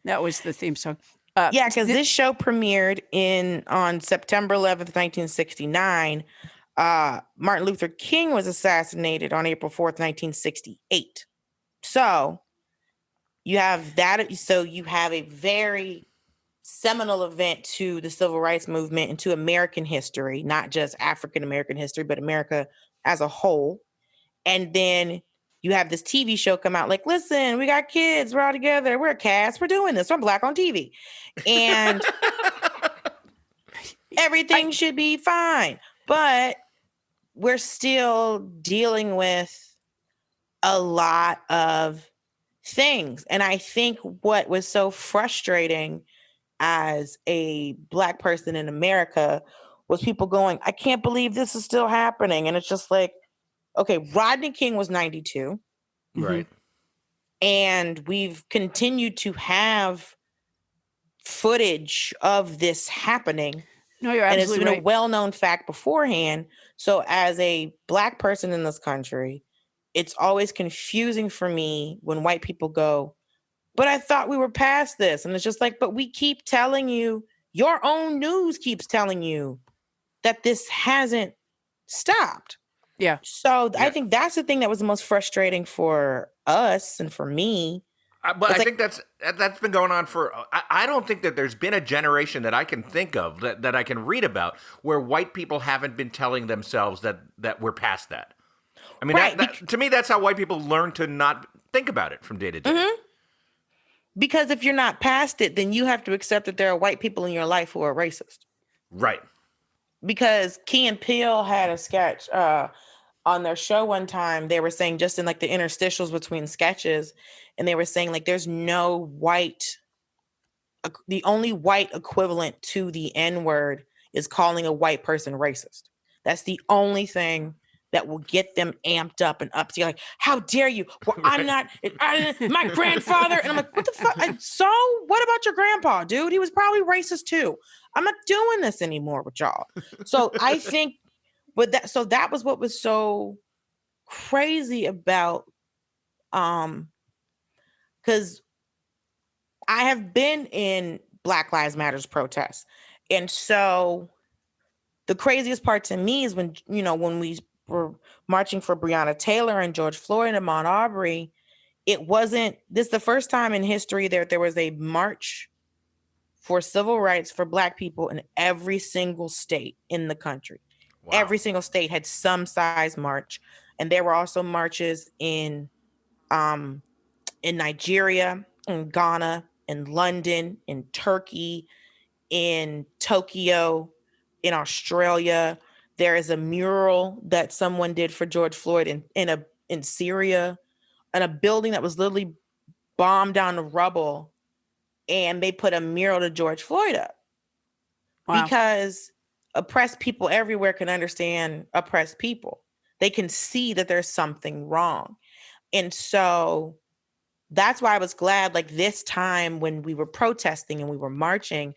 That was the theme song. Yeah, because this show premiered on September 11th, 1969. Martin Luther King was assassinated on April 4th, 1968. So you have that. So you have a very seminal event to the civil rights movement and to American history, not just African American history, but America as a whole. And then you have this TV show come out like, listen, we got kids, we're all together, we're a cast, we're doing this, I'm black on TV. And everything should be fine. But we're still dealing with a lot of things. And I think what was so frustrating as a black person in America was people going, I can't believe this is still happening. And it's just like, okay, Rodney King was 92. Right. And we've continued to have footage of this happening. No, you're And absolutely it's been right. a well-known fact beforehand. So as a black person in this country, it's always confusing for me when white people go, but I thought we were past this. And it's just like, but we keep telling you, your own news keeps telling you that this hasn't stopped. Yeah. So I think that's the thing that was the most frustrating for us and for me. But I It's think that's been going on for. I don't think that there's been a generation that I can think of that I can read about where white people haven't been telling themselves that we're past that. I mean, Right. to me, that's how white people learn to not think about it from day to day. Because if you're not past it, then you have to accept that there are white people in your life who are racist. Right. Because Key and Peele had a sketch on their show one time. They were saying, just in like the interstitials between sketches, and they were saying like there's no white, the only white equivalent to the N-word is calling a white person racist. That's the only thing that will get them amped up and up to you, like, how dare you? Well, I'm not, my grandfather. And I'm like, what the fuck? So what about your grandpa, dude? He was probably racist too. I'm not doing this anymore with y'all. So I think, that was what was so crazy about, because I have been in Black Lives Matters protests. And so the craziest part to me is when we were marching for Breonna Taylor and George Floyd and Ahmaud Arbery, this is the first time in history there was a march for civil rights for Black people in every single state in the country. Wow. Every single state had some size march. And there were also marches in Nigeria, in Ghana, in London, in Turkey, in Tokyo, in Australia. There is a mural that someone did for George Floyd in Syria, in a building that was literally bombed down to rubble, and they put a mural to George Floyd up. Wow. Because oppressed people everywhere can understand oppressed people. They can see that there's something wrong. And so that's why I was glad, like this time when we were protesting and we were marching,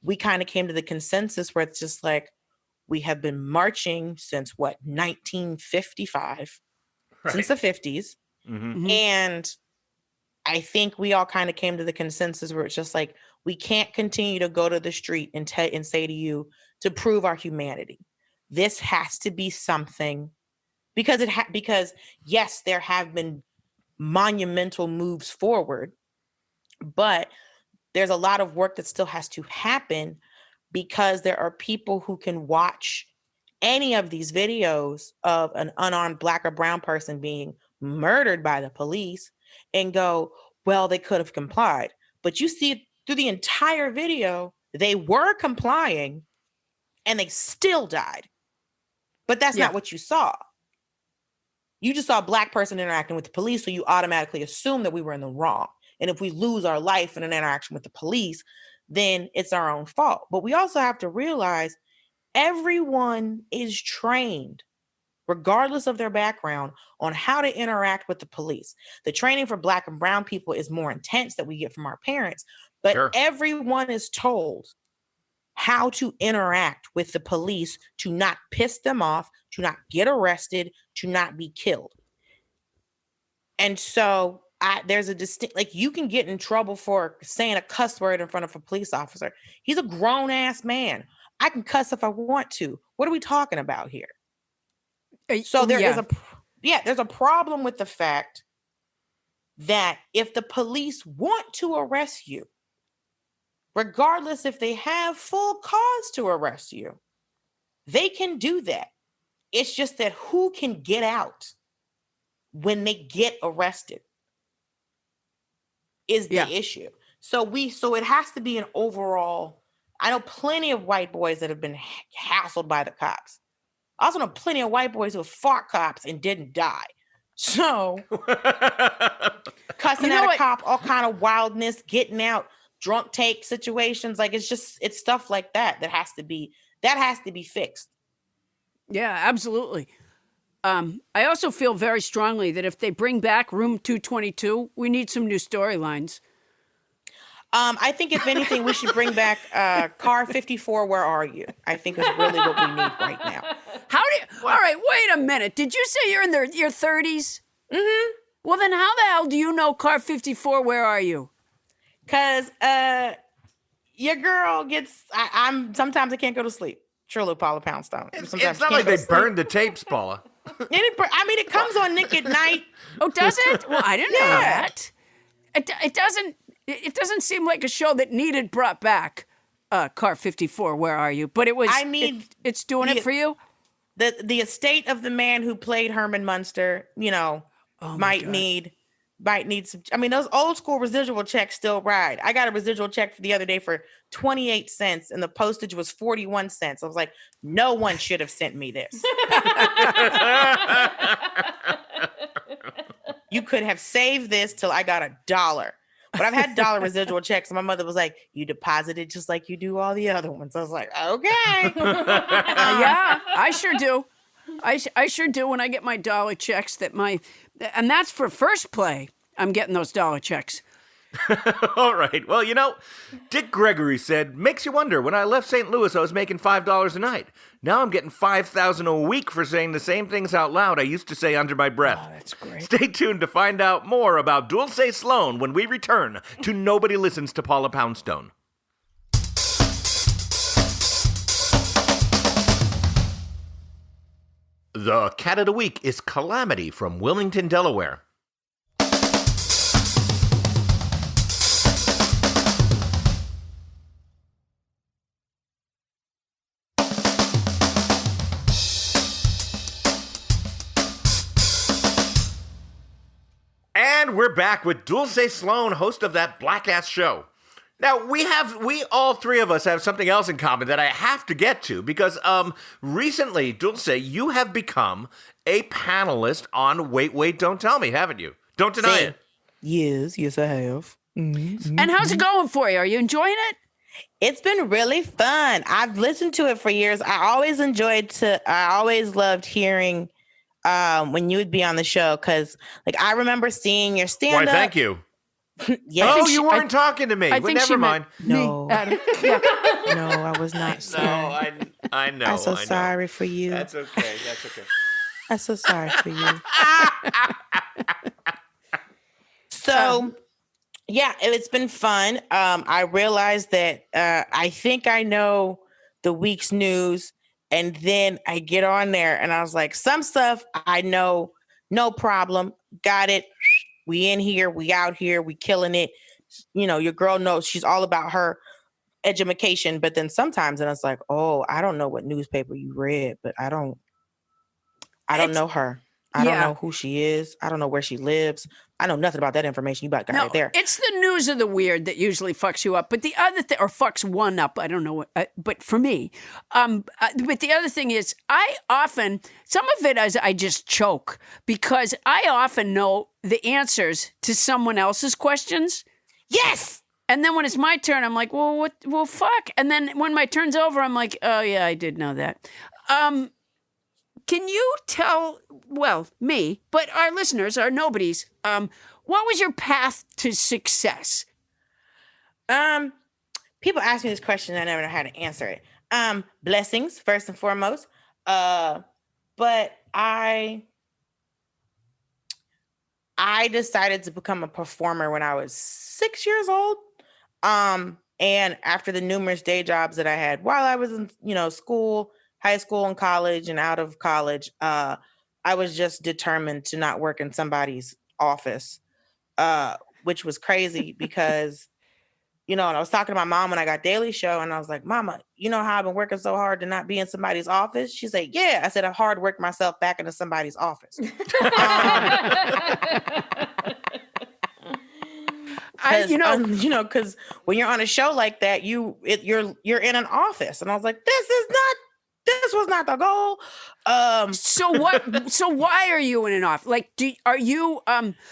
we kind of came to the consensus where it's just like, we have been marching since 1955, Right. since the 50s. Mm-hmm. And I think we all kind of came to the consensus where it's just like, we can't continue to go to the street and say to you to prove our humanity. This has to be something, because because yes, there have been monumental moves forward, but there's a lot of work that still has to happen, because there are people who can watch any of these videos of an unarmed Black or brown person being murdered by the police and go, well, they could have complied. But you see through the entire video, they were complying and they still died. But that's not what you saw. You just saw a Black person interacting with the police, so you automatically assume that we were in the wrong. And if we lose our life in an interaction with the police, then it's our own fault. But we also have to realize everyone is trained, regardless of their background, on how to interact with the police. The training for Black and brown people is more intense that we get from our parents, but Sure. Everyone is told how to interact with the police to not piss them off, to not get arrested, to not be killed. And so there's a distinct, like, you can get in trouble for saying a cuss word in front of a police officer. He's a grown ass man. I can cuss if I want to. What are we talking about here? So there's a problem with the fact that if the police want to arrest you, regardless if they have full cause to arrest you, they can do that. It's just that who can get out when they get arrested is the issue. So it has to be an overall. I know plenty of white boys that have been hassled by the cops. I also know plenty of white boys who have fought cops and didn't die. So cussing at a cop, all kind of wildness, getting out, drunk take situations. Like, it's stuff like that has to be fixed. Yeah, absolutely. I also feel very strongly that if they bring back Room 222, we need some new storylines. I think if anything, we should bring back Car 54, Where Are You? I think is really what we need right now. All right, wait a minute. Did you say you're in your 30s? Mm-hmm. Well, then how the hell do you know Car 54, Where Are You? Because your girl gets, sometimes I can't go to sleep. True, Paula Poundstone. It's not like they burned the tapes, Paula. It comes on Nick at Night. Oh, does it? Well, I didn't know that. It doesn't seem like a show that needed brought back. Car 54, Where Are You? But it was. It's doing it for you. the estate of the man who played Herman Munster, might need some. I mean, those old school residual checks still ride. I got a residual check for the other day for 28 cents and the postage was 41 cents. I was like, no one should have sent me this. You could have saved this till I got $1. But I've had dollar residual checks, and my mother was like, "You deposited just like you do all the other ones." I was like, "Okay." Yeah, I sure do. I sure do when I get my dollar checks. And that's for first play. I'm getting those dollar checks. All right. Well, Dick Gregory said, makes you wonder. When I left St. Louis, I was making $5 a night. Now I'm getting $5,000 a week for saying the same things out loud I used to say under my breath. Oh, that's great. Stay tuned to find out more about Dulcé Sloan when we return to Nobody Listens to Paula Poundstone. The cat of the week is Calamity from Wilmington, Delaware. And we're back with Dulcé Sloan, host of that Blackass Show. Now, we all three of us have something else in common that I have to get to because recently, Dulcé, you have become a panelist on Wait, Don't Tell Me, haven't you? Don't deny it. Yes, I have. Mm-hmm. And how's it going for you? Are you enjoying it? It's been really fun. I've listened to it for years. I always loved hearing when you would be on the show because, I remember seeing your stand-up. Why, thank you. Yes. Oh, you weren't talking to me. I think never mind. No. Adam. Yeah. No, I was not. Sorry. No, I know. I'm so I know. sorry for you. That's okay. I'm so sorry for you. So, yeah, it's been fun. I realized that I think I know the week's news, and then I get on there, and I was like, some stuff I know, no problem, got it. We in here, we out here, we killing it. Your girl knows she's all about her education, but then sometimes, and it's like, oh, I don't know what newspaper you read, but I don't know her. I don't know who she is. I don't know where she lives. I know nothing about that information. You got right there. It's the news of the weird that usually fucks you up. But the other thing, or fucks one up, I don't know what, but for me, but the other thing is some of it is I just choke because I often know the answers to someone else's questions. Yes. And then when it's my turn, I'm like, well, fuck. And then when my turn's over, I'm like, oh yeah, I did know that. Can you tell, me, but our listeners, our nobodies, what was your path to success? People ask me this question, I never know how to answer it. Blessings, first and foremost. But I decided to become a performer when I was 6 years old. And after the numerous day jobs that I had while I was in, school, high school and college and out of college, I was just determined to not work in somebody's office, which was crazy because, and I was talking to my mom when I got Daily Show and I was like, Mama, you know how I've been working so hard to not be in somebody's office? She's like, yeah. I said, I hard worked myself back into somebody's office. Because when you're on a show like that, you're in an office. And I was like, this was not the goal. So why are you in an office?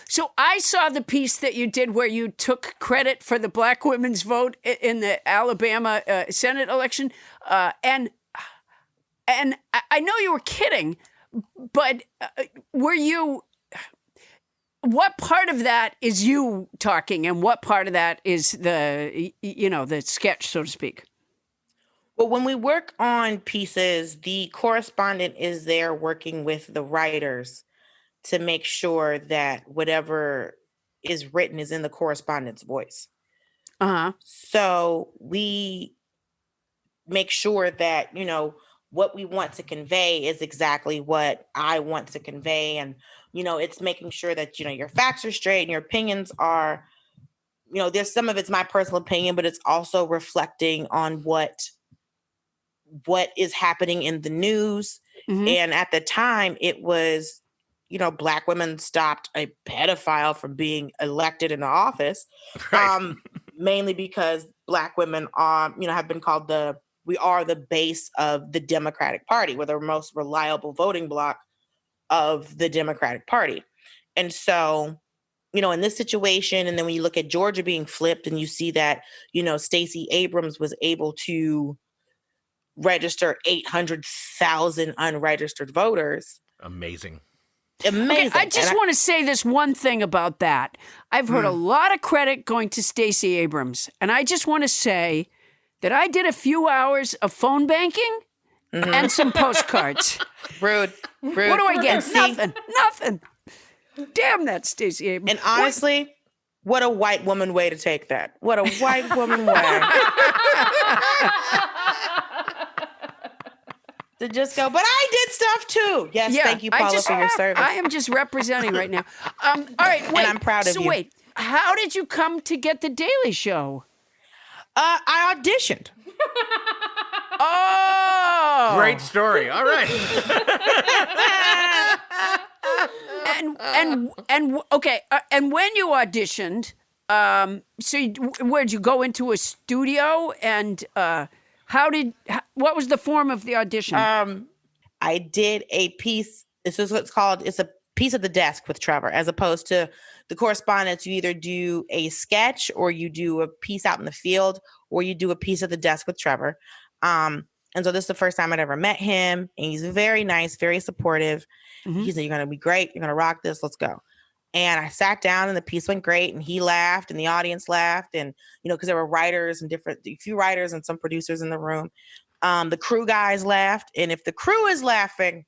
So I saw the piece that you did where you took credit for the black women's vote in the Alabama Senate election. And I know you were kidding, but what part of that is you talking and what part of that is the sketch, so to speak? Well, when we work on pieces, the correspondent is there working with the writers to make sure that whatever is written is in the correspondent's voice. Uh-huh. So we make sure that, what we want to convey is exactly what I want to convey. And, it's making sure that, your facts are straight and your opinions are, there's some of it's my personal opinion, but it's also reflecting on what is happening in the news. And at the time, it was, Black women stopped a pedophile from being elected into office, Right. mainly because Black women are, have been called we are the base of the Democratic Party. We're the most reliable voting bloc of the Democratic Party. And so, in this situation, and then when you look at Georgia being flipped and you see that, Stacey Abrams was able to register 800,000 unregistered voters. Amazing. Amazing. Okay, I just want to say this one thing about that. I've heard a lot of credit going to Stacey Abrams, and I just want to say that I did a few hours of phone banking and some postcards. Rude. What do I get? Nothing. Damn that Stacey Abrams. And honestly, what a white woman way to take that. What a white woman way. To just go, but I did stuff too. Yes, thank you, Paula, for your service. I am just representing right now. All right, wait. And I'm proud of you. So wait, how did you come to get the Daily Show? I auditioned. Oh, Great story. All right. and okay, and when you auditioned, where'd you go into a studio and what was the form of the audition? I did a piece. This is what's called. It's a piece at the desk with Trevor, as opposed to the correspondence. You either do a sketch, or you do a piece out in the field, or you do a piece at the desk with Trevor. And so this is the first time I'd ever met him, and he's very nice, very supportive. He said, "You're gonna be great. You're gonna rock this. Let's go." And I sat down, and the piece went great, and he laughed, and the audience laughed, and because there were writers and a few writers and some producers in the room. The crew guys laughed, and if the crew is laughing,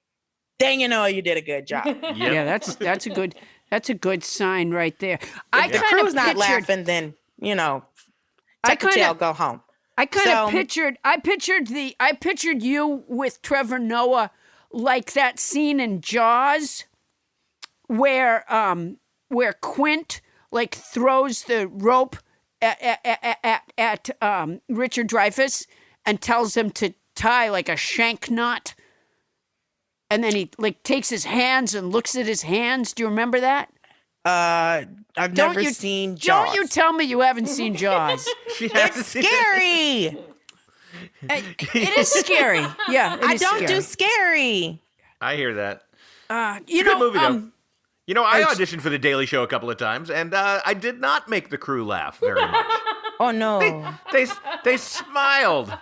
then you did a good job. Yeah, that's a good sign right there. If the crew's not laughing, then tuck your tail, go home. I kind of pictured you with Trevor Noah like that scene in Jaws where Quint throws the rope at Richard Dreyfuss and tells him to tie like a shank knot, and then he takes his hands and looks at his hands. Do you remember that? I've never seen Jaws. Don't you tell me you haven't seen Jaws. It's scary. It is scary. Yeah, I don't do scary. I hear that. Good movie, though. I auditioned for The Daily Show a couple of times, and I did not make the crew laugh very much. Oh, no. They smiled.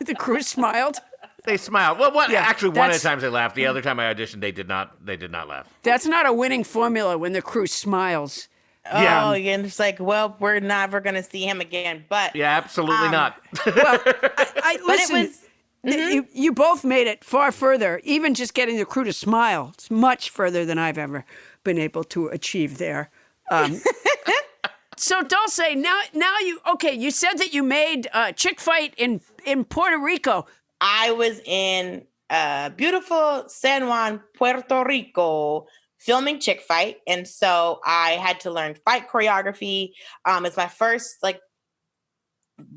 The crew smiled. They smiled. Well, actually, one of the that's- times they laughed. The other time I auditioned, they did not laugh. That's not a winning formula when the crew smiles. Oh, and it's like, well, we're never going to see him again. But Yeah, absolutely not. Well, listen. was- You both made it far further. Even just getting the crew to smile, it's much further than I've ever been able to achieve there. So Dulcé, now you said that you made Chick Fight in Puerto Rico. I was in beautiful San Juan, Puerto Rico, filming Chick Fight, and so I had to learn fight choreography. It's my first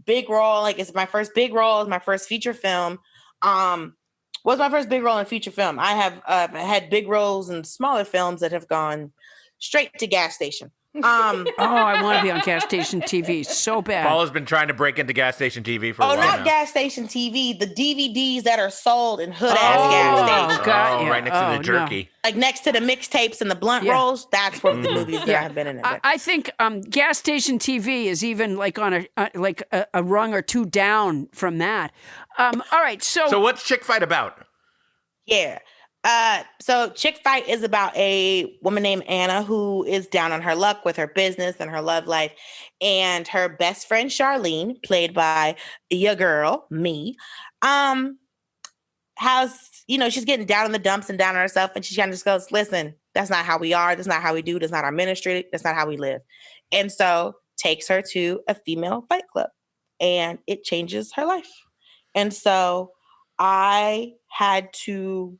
big role. It's my first big role. It's my first feature film. Was my first big role in feature film. I have had big roles in smaller films that have gone straight to gas station. I want to be on gas station TV so bad. Paula's been trying to break into gas station TV for a while not now. gas station TV, the DVDs that are sold in hood ass gas stations. God, right next to the jerky. Like next to the mixtapes and the blunt rolls, that's what the movies that have been in it. I think gas station TV is even on a rung or two down from that. All right, So what's Chick Fight about? Yeah. So Chick Fight is about a woman named Anna who is down on her luck with her business and her love life. And her best friend, Charlene, played by your girl, me, she's getting down in the dumps and down on herself. And she kind of just goes, listen, that's not how we are. That's not how we do. That's not our ministry. That's not how we live. And so takes her to a female fight club and it changes her life. And so I had to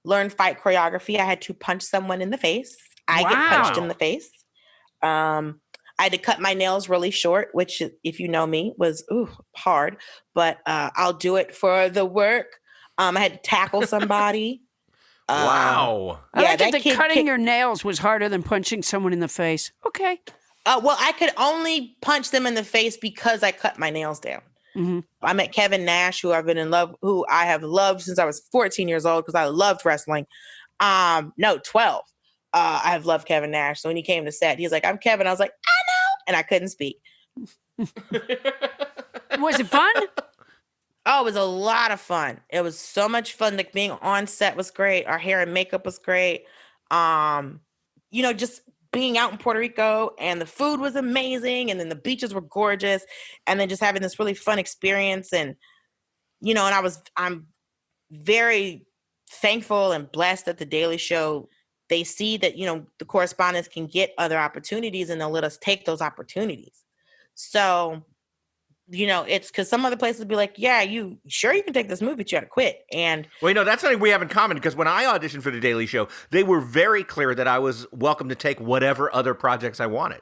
learn fight choreography. I had to punch someone in the face. I get punched in the face. I had to cut my nails really short, which, if you know me, was hard. But I'll do it for the work. I had to tackle somebody. Wow. I like it that kid cutting your nails was harder than punching someone in the face. Okay. Well, I could only punch them in the face because I cut my nails down. Mm-hmm. I met Kevin Nash, who I have loved since I was 14 years old because I loved wrestling. 12. I have loved Kevin Nash. So when he came to set, he's like, "I'm Kevin." I was like, "I know," and I couldn't speak. Was it fun? Oh, it was a lot of fun. It was so much fun. Like being on set was great. Our hair and makeup was great. Just being out in Puerto Rico, and the food was amazing, and then the beaches were gorgeous, and then just having this really fun experience. And I'm very thankful and blessed that the Daily Show, they see that the correspondents can get other opportunities, and they'll let us take those opportunities. So it's because some other places would be like, "Yeah, you can take this movie, but you got to quit." And that's something we have in common, because when I auditioned for The Daily Show, they were very clear that I was welcome to take whatever other projects I wanted.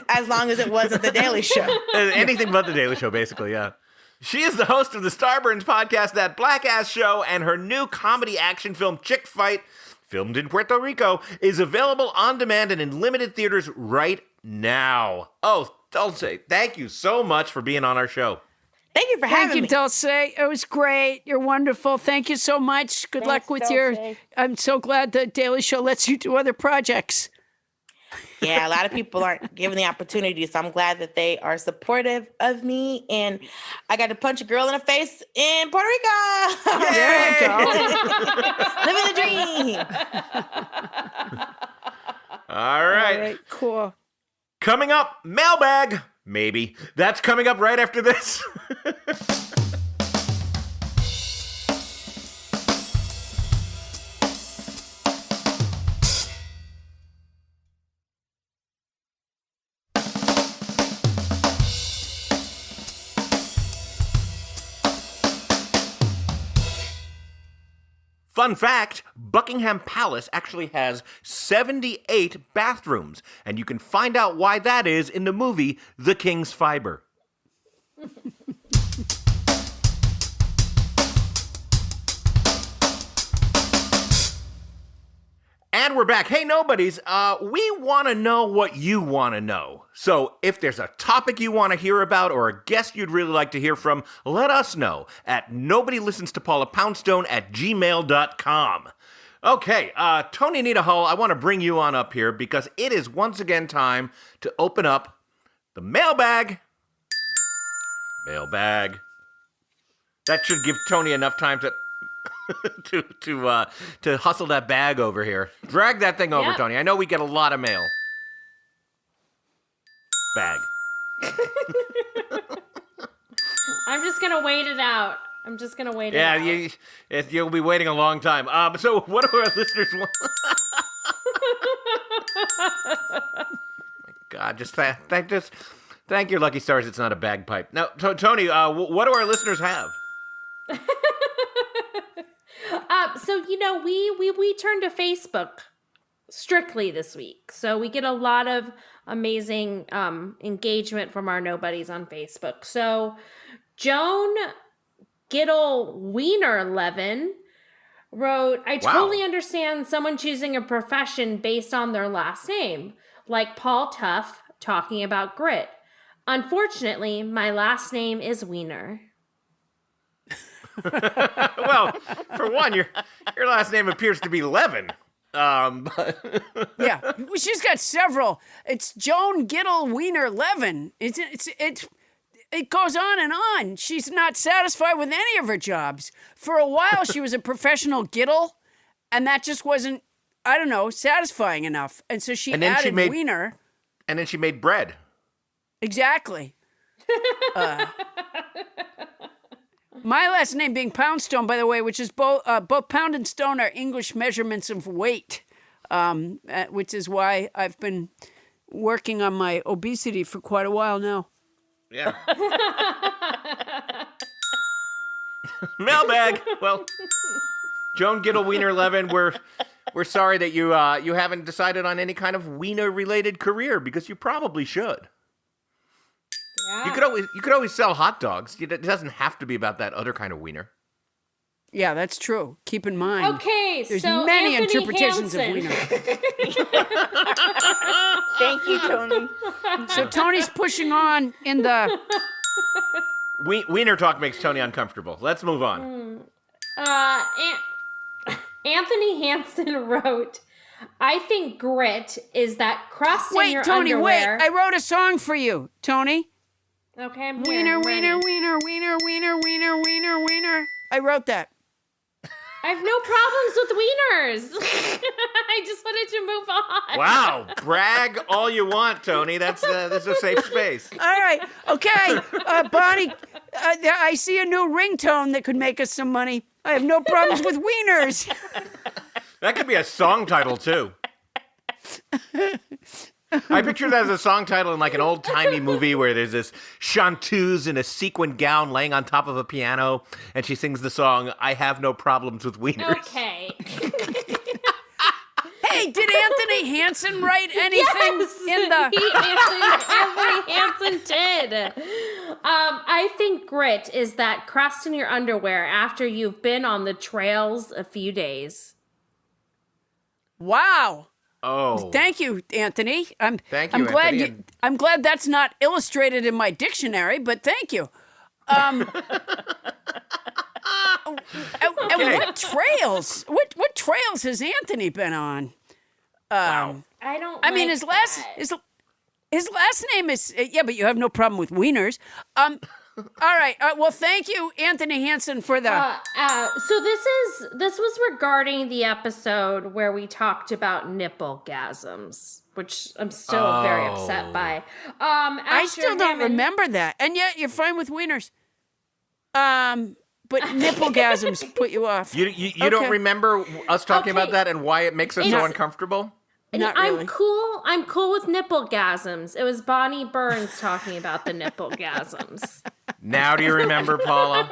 As long as it wasn't The Daily Show. Anything but The Daily Show, basically, yeah. She is the host of the Starburns podcast, That Blackass Show, and her new comedy action film, Chick Fight, filmed in Puerto Rico, is available on demand and in limited theaters right now. Oh, Dulcé, thank you so much for being on our show. Thank you for having me. Thank you, Dulcé. It was great. You're wonderful. Thank you so much. Good luck with Dulcé. I'm so glad the Daily Show lets you do other projects. Yeah, a lot of people aren't given the opportunity, so I'm glad that they are supportive of me. And I got to punch a girl in the face in Puerto Rico. There you go. Living the dream. All right. All right, cool. Coming up, Mailbag. Maybe. That's coming up right after this. Fun fact, Buckingham Palace actually has 78 bathrooms, and you can find out why that is in the movie The King's Fiber. And we're back. Hey, nobodies, we want to know what you want to know. So if there's a topic you want to hear about or a guest you'd really like to hear from, let us know at nobodylistenstopaulapoundstone@gmail.com. Okay, Tony Anita Hull, I want to bring you on up here because it is once again time to open up the mailbag. Mailbag. That should give Tony enough time to to hustle that bag over here. Drag that thing over, Yep. Tony. I know we get a lot of mail. Bag. I'm just gonna wait it out. Yeah, you'll be waiting a long time. So what do our listeners want? My God, thank your lucky stars. It's not a bagpipe. Now, Tony, what do our listeners have? So we turned to Facebook strictly this week, so we get a lot of amazing engagement from our nobodies on Facebook. So Joan Giddle Wiener Levin wrote, "I totally understand someone choosing a profession based on their last name, like Paul Tuff talking about grit. Unfortunately, my last name is Wiener." Well, for one, your last name appears to be Levin. But Yeah, she's got several. It's Joan Giddle Wiener Levin. It goes on and on. She's not satisfied with any of her jobs. For a while, she was a professional Giddle, and that just wasn't, I don't know, satisfying enough. And so she added Wiener. And then she made bread. Exactly. My last name being Poundstone, by the way, which is both Pound and Stone are English measurements of weight, which is why I've been working on my obesity for quite a while now. Yeah. Mailbag. Well, Joan Giddle Wiener Levin, we're sorry that you haven't decided on any kind of wiener related career because you probably should. You could always sell hot dogs. It doesn't have to be about that other kind of wiener. Yeah, that's true. Keep in mind. Okay, There's so many Anthony interpretations Hansen. of wiener. Thank you, Tony. So Tony's pushing on in the. Wiener talk makes Tony uncomfortable. Let's move on. Anthony Hansen wrote, I think grit is that crust in Wait, your Tony, underwear. wait. I wrote a song for you, Tony. Okay, I'm here. Wiener, I'm ready. wiener, wiener, wiener, wiener, wiener, wiener, wiener. I wrote that. I have no problems with wieners. I just wanted to move on. Wow, brag all you want, Tony. That's a safe space. All right. Okay. Bonnie, I see a new ringtone that could make us some money. I have no problems with wieners. That could be a song title too. I picture that as a song title in like an old-timey movie where there's this chanteuse in a sequined gown laying on top of a piano, and she sings the song, I Have No Problems with Wieners. Okay. Hey, did Anthony Hansen write anything in the... Anthony Hansen did. I think grit is that crust in your underwear after you've been on the trails a few days. Wow. Oh. Thank you, Anthony. Thank you, I'm glad Anthony. I'm glad that's not illustrated in my dictionary, but thank you. And what trails? What trails has Anthony been on? Wow. I don't. I mean, like his last name is yeah, but you have no problem with wieners. All right. Well, thank you, Anthony Hansen, for the. So this was regarding the episode where we talked about nipple gasms, which I'm still very upset by. I still don't remember that, and yet you're fine with wieners. But nipple gasms put you off. You don't remember us talking about that and why it makes us so uncomfortable? Not really. I'm cool with nipple gasms. It was Bonnie Burns talking about the nipple gasms. Now do you remember, Paula?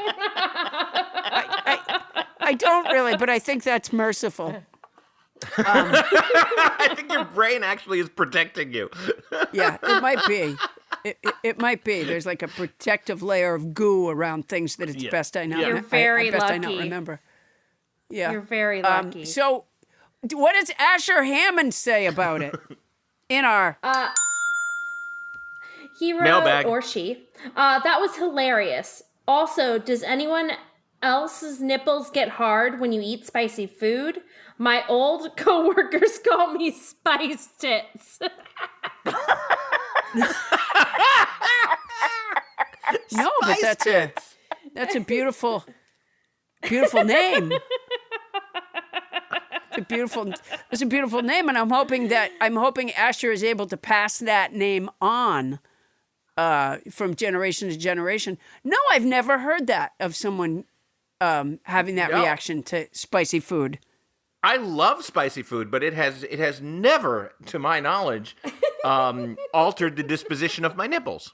I don't really, but I think that's merciful. I think your brain actually is protecting you. Yeah, it might be. It might be. There's like a protective layer of goo around things that it's best I not. You're very best I not lucky. remember. Yeah, You're very lucky. So, what does Asher Hammond say about it? In our He wrote, Mailbag. or she, that was hilarious. Also, does anyone else's nipples get hard when you eat spicy food? My old coworkers call me spice tits. No, but that's a beautiful name. It's a beautiful name, and I'm hoping Asher is able to pass that name on from generation to generation. No, I've never heard that of someone having that reaction to spicy food. I love spicy food, but it has never, to my knowledge, altered the disposition of my nipples.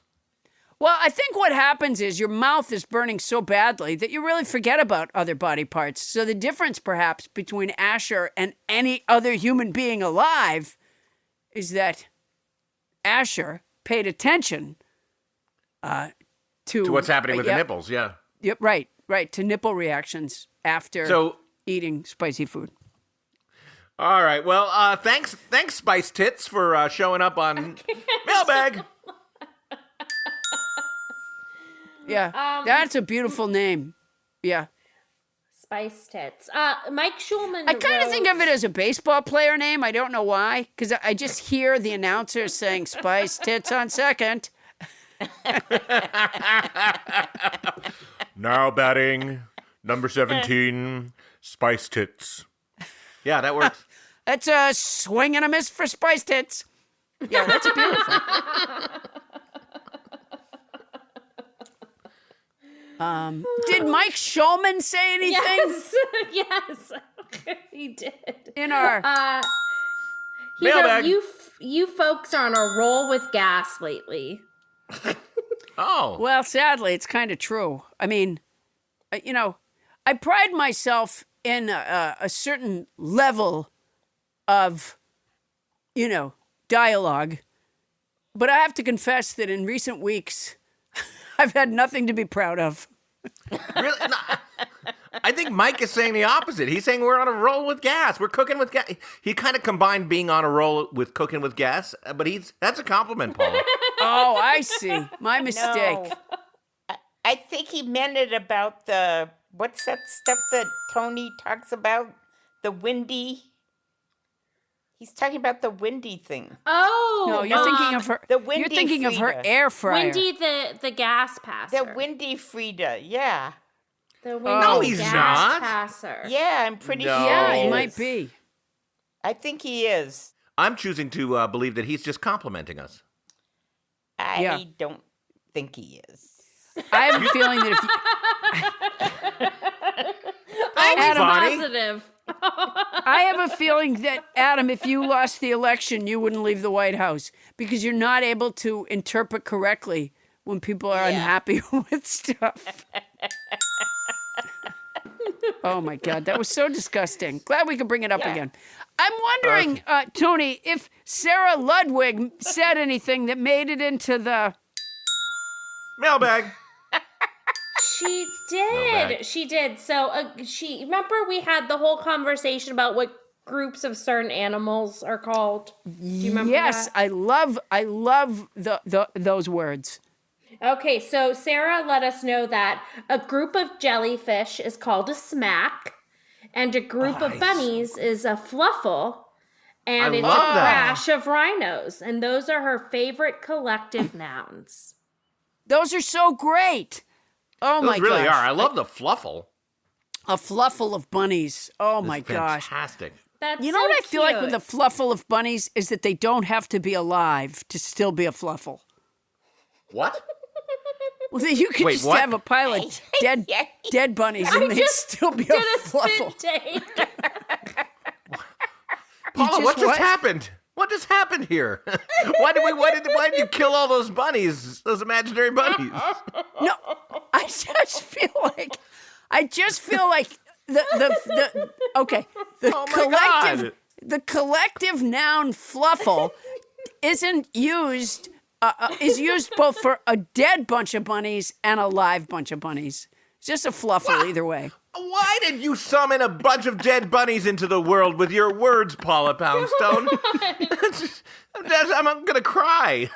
Well, I think what happens is your mouth is burning so badly that you really forget about other body parts. So the difference, perhaps, between Asher and any other human being alive is that Asher paid attention to what's happening with the nipples, yeah. Yep, right, to nipple reactions after eating spicy food. All right, well, thanks, Spice Tits, for showing up on Mailbag. Yeah, that's a beautiful name. Yeah. Spice tits. Mike Schulman. I kind of think of it as a baseball player name. I don't know why, because I just hear the announcer saying Spice Tits on second. Now batting, number 17, Spice Tits. Yeah, that works. That's a swing and a miss for Spice Tits. Yeah, that's beautiful. Did Mike Schulman say anything? Yes, he did. In our he wrote, Mailbag. you folks are on a roll with gas lately. Oh. well, sadly, it's kind of true. I mean, I pride myself in a certain level of, dialogue, but I have to confess that in recent weeks, I've had nothing to be proud of. Really? No, I think Mike is saying the opposite. He's saying we're on a roll with gas. We're cooking with gas. He kind of combined being on a roll with cooking with gas, but that's a compliment, Paula. Oh, I see. My mistake. No. I think he meant it about the, what's that stuff that Tony talks about? The windy. He's talking about the windy thing. Oh, No, you're thinking of her. the You're Windy thinking of her Frida. air fryer. Wendy, the gas passer. The windy Frida, yeah. The Wendy No, he's gas not. passer. Yeah, I'm pretty No. sure Yeah, he it is. might be. I think he is. I'm choosing to believe that he's just complimenting us. I Yeah. don't think he is. I have a feeling that if you, Thanks, Adam, Bonnie. Positive. I have a feeling that, Adam, if you lost the election, you wouldn't leave the White House because you're not able to interpret correctly when people are unhappy with stuff. Oh my God, that was so disgusting. Glad we could bring it up again. I'm wondering, Tony, if Sarah Ludwig said anything that made it into the... Mailbag. She did. Mailbag. She did. So remember we had the whole conversation about what groups of certain animals are called. Do you remember Yes, that? I love those words. Okay, so Sarah let us know that a group of jellyfish is called a smack, and a group of bunnies is a fluffle, and I it's a love that. crash of rhinos, and those are her favorite collective nouns. Those are so great. Oh my Those really gosh. are. I love the fluffle. A fluffle of bunnies. Oh my It's gosh. fantastic. That's You know so what I feel like with cute. the fluffle of bunnies is that they don't have to be alive to still be a fluffle. What? Well, you could Wait, just what? have a pile of dead bunnies and they'd just still be a did a fluffle. spit take. Paula, what what? just happened? What just happened here? Why did you kill all those bunnies? Those imaginary bunnies? No, I just feel like the okay. The Oh my God. the collective noun fluffle isn't used is used both for a dead bunch of bunnies and a live bunch of bunnies. It's just a fluffle either way. Why did you summon a bunch of dead bunnies into the world with your words, Paula Poundstone? I'm gonna cry.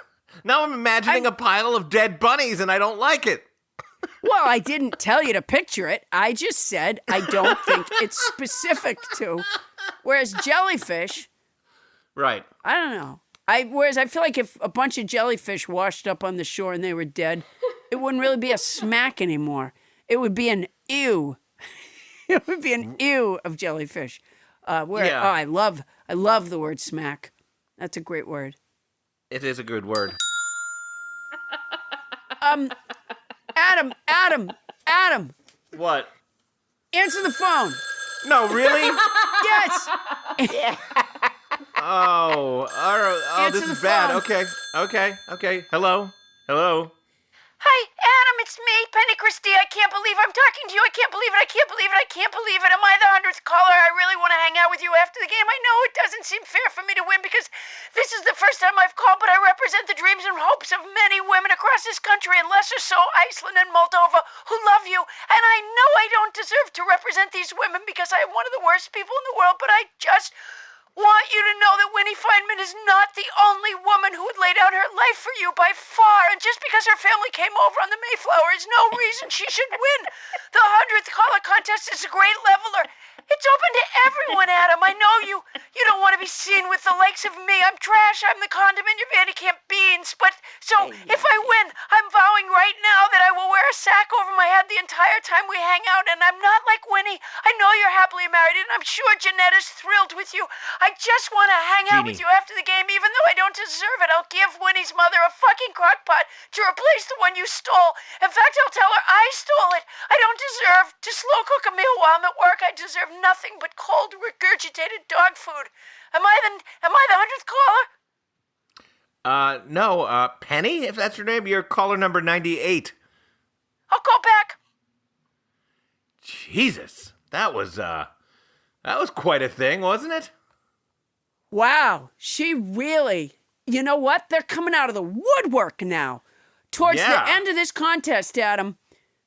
Now I'm imagining a pile of dead bunnies and I don't like it. Well, I didn't tell you to picture it. I just said I don't think it's specific to. Whereas jellyfish, Right. I don't know. Whereas I feel like if a bunch of jellyfish washed up on the shore and they were dead, it wouldn't really be a smack anymore. It would be an ew. It would be an ew of jellyfish. Yeah. I love the word smack. That's a great word. It is a good word. Adam, What? answer the phone. No, really? Yes. Oh, all right. Oh, Answer this is the bad. phone. Okay. Hello? Hi, Adam, it's me, Penny Christie. I can't believe I'm talking to you. I can't believe it. Am I the 100th caller? I really want to hang out with you after the game. I know it doesn't seem fair for me to win because this is the first time I've called, but I represent the dreams and hopes of many women across this country, and lesser so Iceland and Moldova, who love you. And I know I don't deserve to represent these women because I am one of the worst people in the world, but I just want you to know that Winnie Feynman is not the only woman who would lay down her life for you by far. And just because her family came over on the Mayflower is no reason she should win. The 100th caller contest is a great leveler. It's open to everyone, Adam. I know you don't want to be seen with the likes of me. I'm trash. I'm the condiment your Vandy Camp beans. But so if I win, I'm vowing right now that I will wear a sack over my head the entire time we hang out. And I'm not like Winnie. I know you're happily married, and I'm sure Jeanette is thrilled with you. I just want to hang out with Jeannie. you after the game, even though I don't deserve it. I'll give Winnie's mother a fucking crock pot to replace the one you stole. In fact, I'll tell her I stole it. I don't deserve to slow cook a meal while I'm at work. I deserve nothing but cold, regurgitated dog food. Am I the 100th caller? No, Penny, if that's your name, you're caller number 98. I'll call back. Jesus, that was quite a thing, wasn't it? Wow, she really, you know what? They're coming out of the woodwork now towards Yeah. the end of this contest, Adam,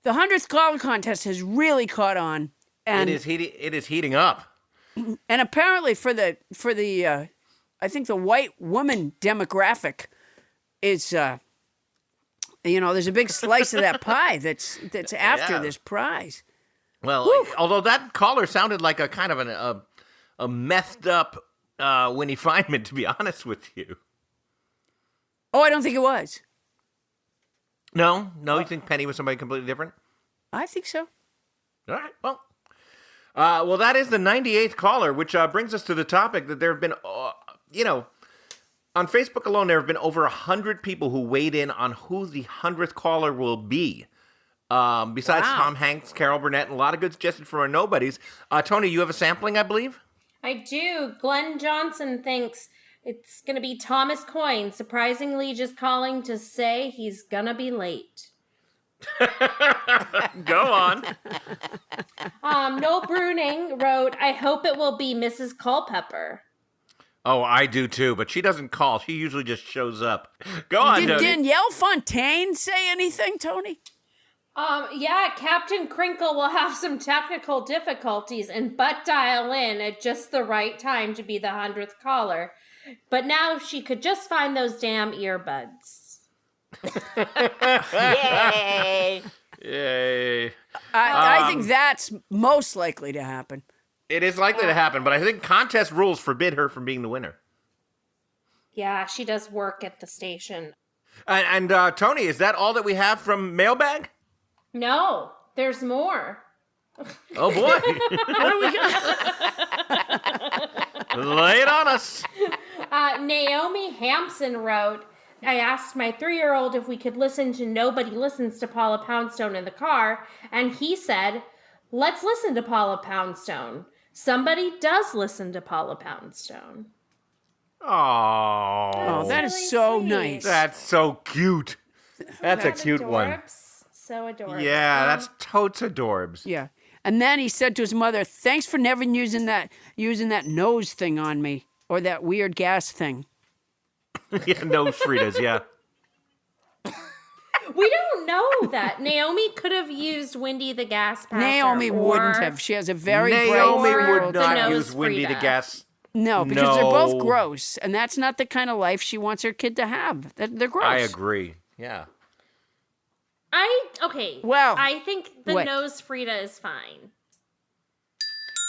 the 100th caller contest has really caught on. And It is heating up. And apparently for the I think the white woman demographic is there's a big slice of that pie that's after Yeah. this prize. Well, although that caller sounded like a kind of a methed up Winnie Feynman, to be honest with you. Oh, I don't think it was. No, you think Penny was somebody completely different? I think so. All right, well, that is the 98th caller, which brings us to the topic that there have been, on Facebook alone, there have been over 100 people who weighed in on who the 100th caller will be. Besides Wow. Tom Hanks, Carol Burnett, and a lot of good suggestions from our nobodies. Tony, you have a sampling, I believe? I do. Glenn Johnson thinks it's going to be Thomas Coyne, surprisingly just calling to say he's going to be late. Go on. Noel Bruning wrote, I hope it will be Mrs. Culpepper. Oh, I do too, but she doesn't call. She usually just shows up. Go on, Did Tony. Danielle Fontaine say anything, Tony? Yeah, Captain Crinkle will have some technical difficulties and butt dial in at just the right time to be the 100th caller. But now she could just find those damn earbuds. Yay! Yay. I think that's most likely to happen. It is likely to happen, but I think contest rules forbid her from being the winner. Yeah, she does work at the station. And Tony, is that all that we have from Mailbag? No, there's more. Oh, boy. What do we got? Lay it on us. Naomi Hampson wrote, I asked my 3-year-old if we could listen to Nobody Listens to Paula Poundstone in the car, and he said, let's listen to Paula Poundstone. Somebody does listen to Paula Poundstone. Oh, That is really so sweet. nice. that's so cute. That's a cute one. Adorbs. So adorable. Yeah, that's totes adorbs. Yeah. And then he said to his mother, thanks for never using that nose thing on me or that weird gas thing. Yeah, no Fritas, yeah. We don't know that. Naomi could have used Windy the Gas Passer. Naomi or- wouldn't have. She has a very Naomi bright Or would the not nose use Windy the Frida. Gas. No, because they're both No. gross, and that's not the kind of life she wants her kid to have. They're gross. I agree. Yeah. Well, I think the what? nose Frida is fine.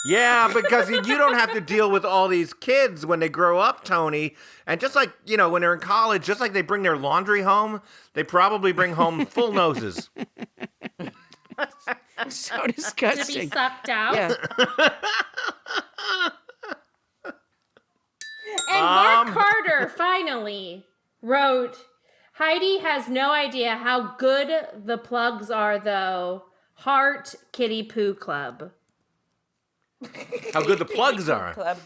Yeah, because you don't have to deal with all these kids when they grow up, Tony. And just like, when they're in college, just like they bring their laundry home, they probably bring home full noses. so To be disgusting. sucked out. Yeah. And Mark Carter finally wrote, Heidi has no idea how good the plugs are, though. Heart Kitty Poo Club. How good the plugs are. Club.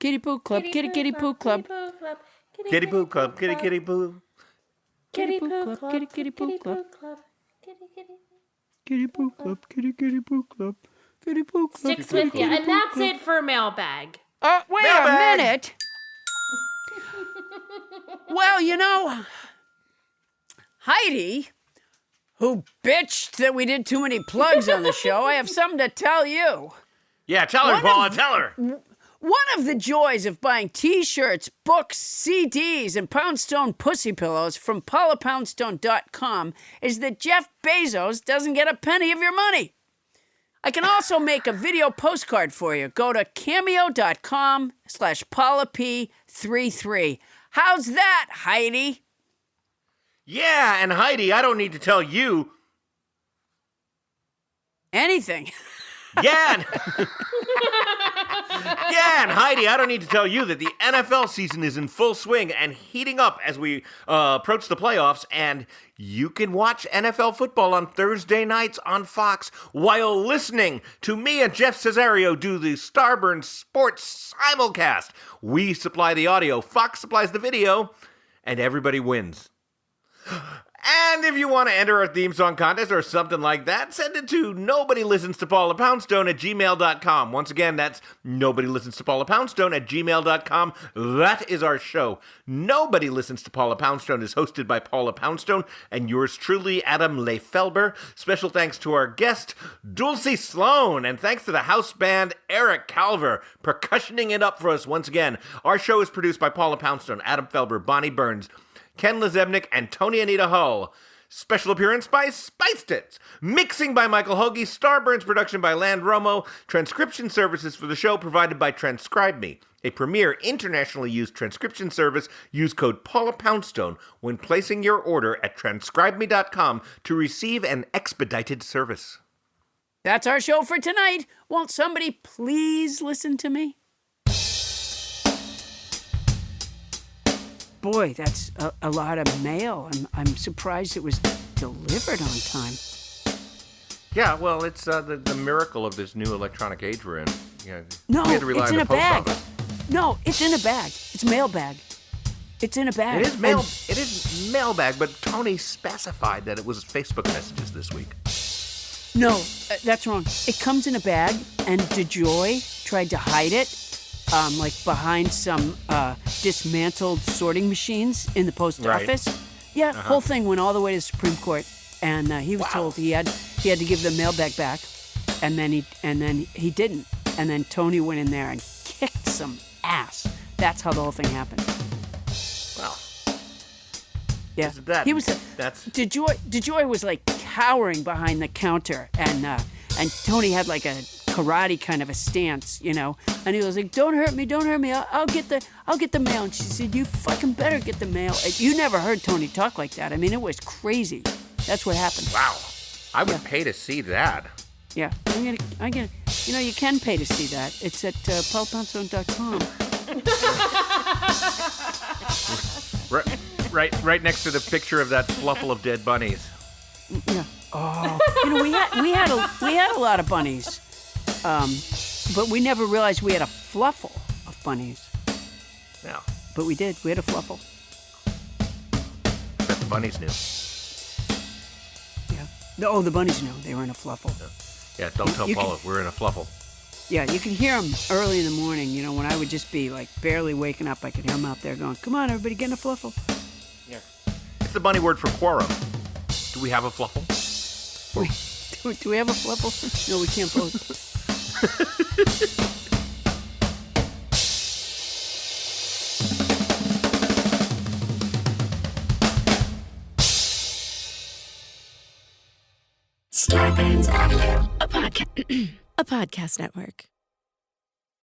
Kitty Poo Club, Kitty Poo Club. Kitty poo club, kitty poo. Kitty Poo Club, Kitty Poo Club. Kitty Kitty. Kitty Poo Club, Kitty Poo Club. Kitty Poo Club. Sticks with you. And that's it for Mailbag. Wait Mailbag. a minute. Well, Heidi, who bitched that we did too many plugs on the show, I have something to tell you. Yeah, tell her, One Paula, of- tell her. One of the joys of buying T-shirts, books, CDs, and Poundstone pussy pillows from paulapoundstone.com is that Jeff Bezos doesn't get a penny of your money. I can also make a video postcard for you. Go to cameo.com/PaulaP33. How's that, Heidi? Yeah, and Heidi, I don't need to tell you. Anything. Yeah. Yeah, and Heidi, I don't need to tell you that the NFL season is in full swing and heating up as we approach the playoffs, and you can watch NFL football on Thursday nights on Fox while listening to me and Jeff Cesario do the Starburn Sports simulcast. We supply the audio, Fox supplies the video, and everybody wins. And if you want to enter our theme song contest or something like that, send it to nobodylistens-to-Paula-Poundstone@gmail.com. Once again, that's nobodylistens-to-Paula-Poundstone@gmail.com. That is our show. Nobody Listens to Paula Poundstone is hosted by Paula Poundstone and yours truly, Adam Leffelber. Special thanks to our guest, Dulcé Sloan, and thanks to the house band Eric Kalver, percussioning it up for us once again. Our show is produced by Paula Poundstone, Adam Felber, Bonnie Burns, Ken Lezebnik, and Tony Anita Hull. Special appearance by Spice Tits. Mixing by Michael Hoagie. Starburns production by Land Romo. Transcription services for the show provided by Transcribe Me, a premier internationally used transcription service. Use code Paula Poundstone when placing your order at transcribeme.com to receive an expedited service. That's our show for tonight. Won't somebody please listen to me? Boy, that's a lot of mail. I'm surprised it was delivered on time. Yeah, well, it's the miracle of this new electronic age we're in. Yeah, No, we had to rely it's on in the a post bag. office. No, it's in a bag. It's Mailbag. It's in a bag. It is mail. It is Mailbag, but Tony specified that it was Facebook messages this week. No, that's wrong. It comes in a bag, and DeJoy tried to hide it, like behind some dismantled sorting machines in the post office. Yeah, whole thing went all the way to the Supreme Court, and he was told he had to give the Mailbag back, and then he didn't, and then Tony went in there and kicked some ass. That's how the whole thing happened. Well, Yeah, isn't that- he was. that's- DeJoy was like cowering behind the counter, and Tony had like a karate kind of a stance, you know, and he was like, "Don't hurt me, don't hurt me. I'll get the mail." And she said, "You fucking better get the mail." You never heard Tony talk like that. I mean, it was crazy. That's what happened. Wow, I would pay to see that. Yeah, I'm gonna. You know, you can pay to see that. It's at paulapoundstone.com. Right next to the picture of that fluffle of dead bunnies. Yeah. Oh, you know, we had a lot of bunnies, but we never realized we had a fluffle of bunnies. Yeah, But we did. We had a fluffle. bet the bunnies knew. Yeah. No, the bunnies knew they were in a fluffle. Yeah, don't tell You Paula we're in a fluffle. Yeah, you could hear them early in the morning. You know, when I would just be like barely waking up, I could hear them out there going, "Come on, everybody, get in a fluffle." Yeah, it's the bunny word for quorum. Do we have a fluffle? Do we have a fluffle? No, we can't vote. Starburns Audio, a podcast network.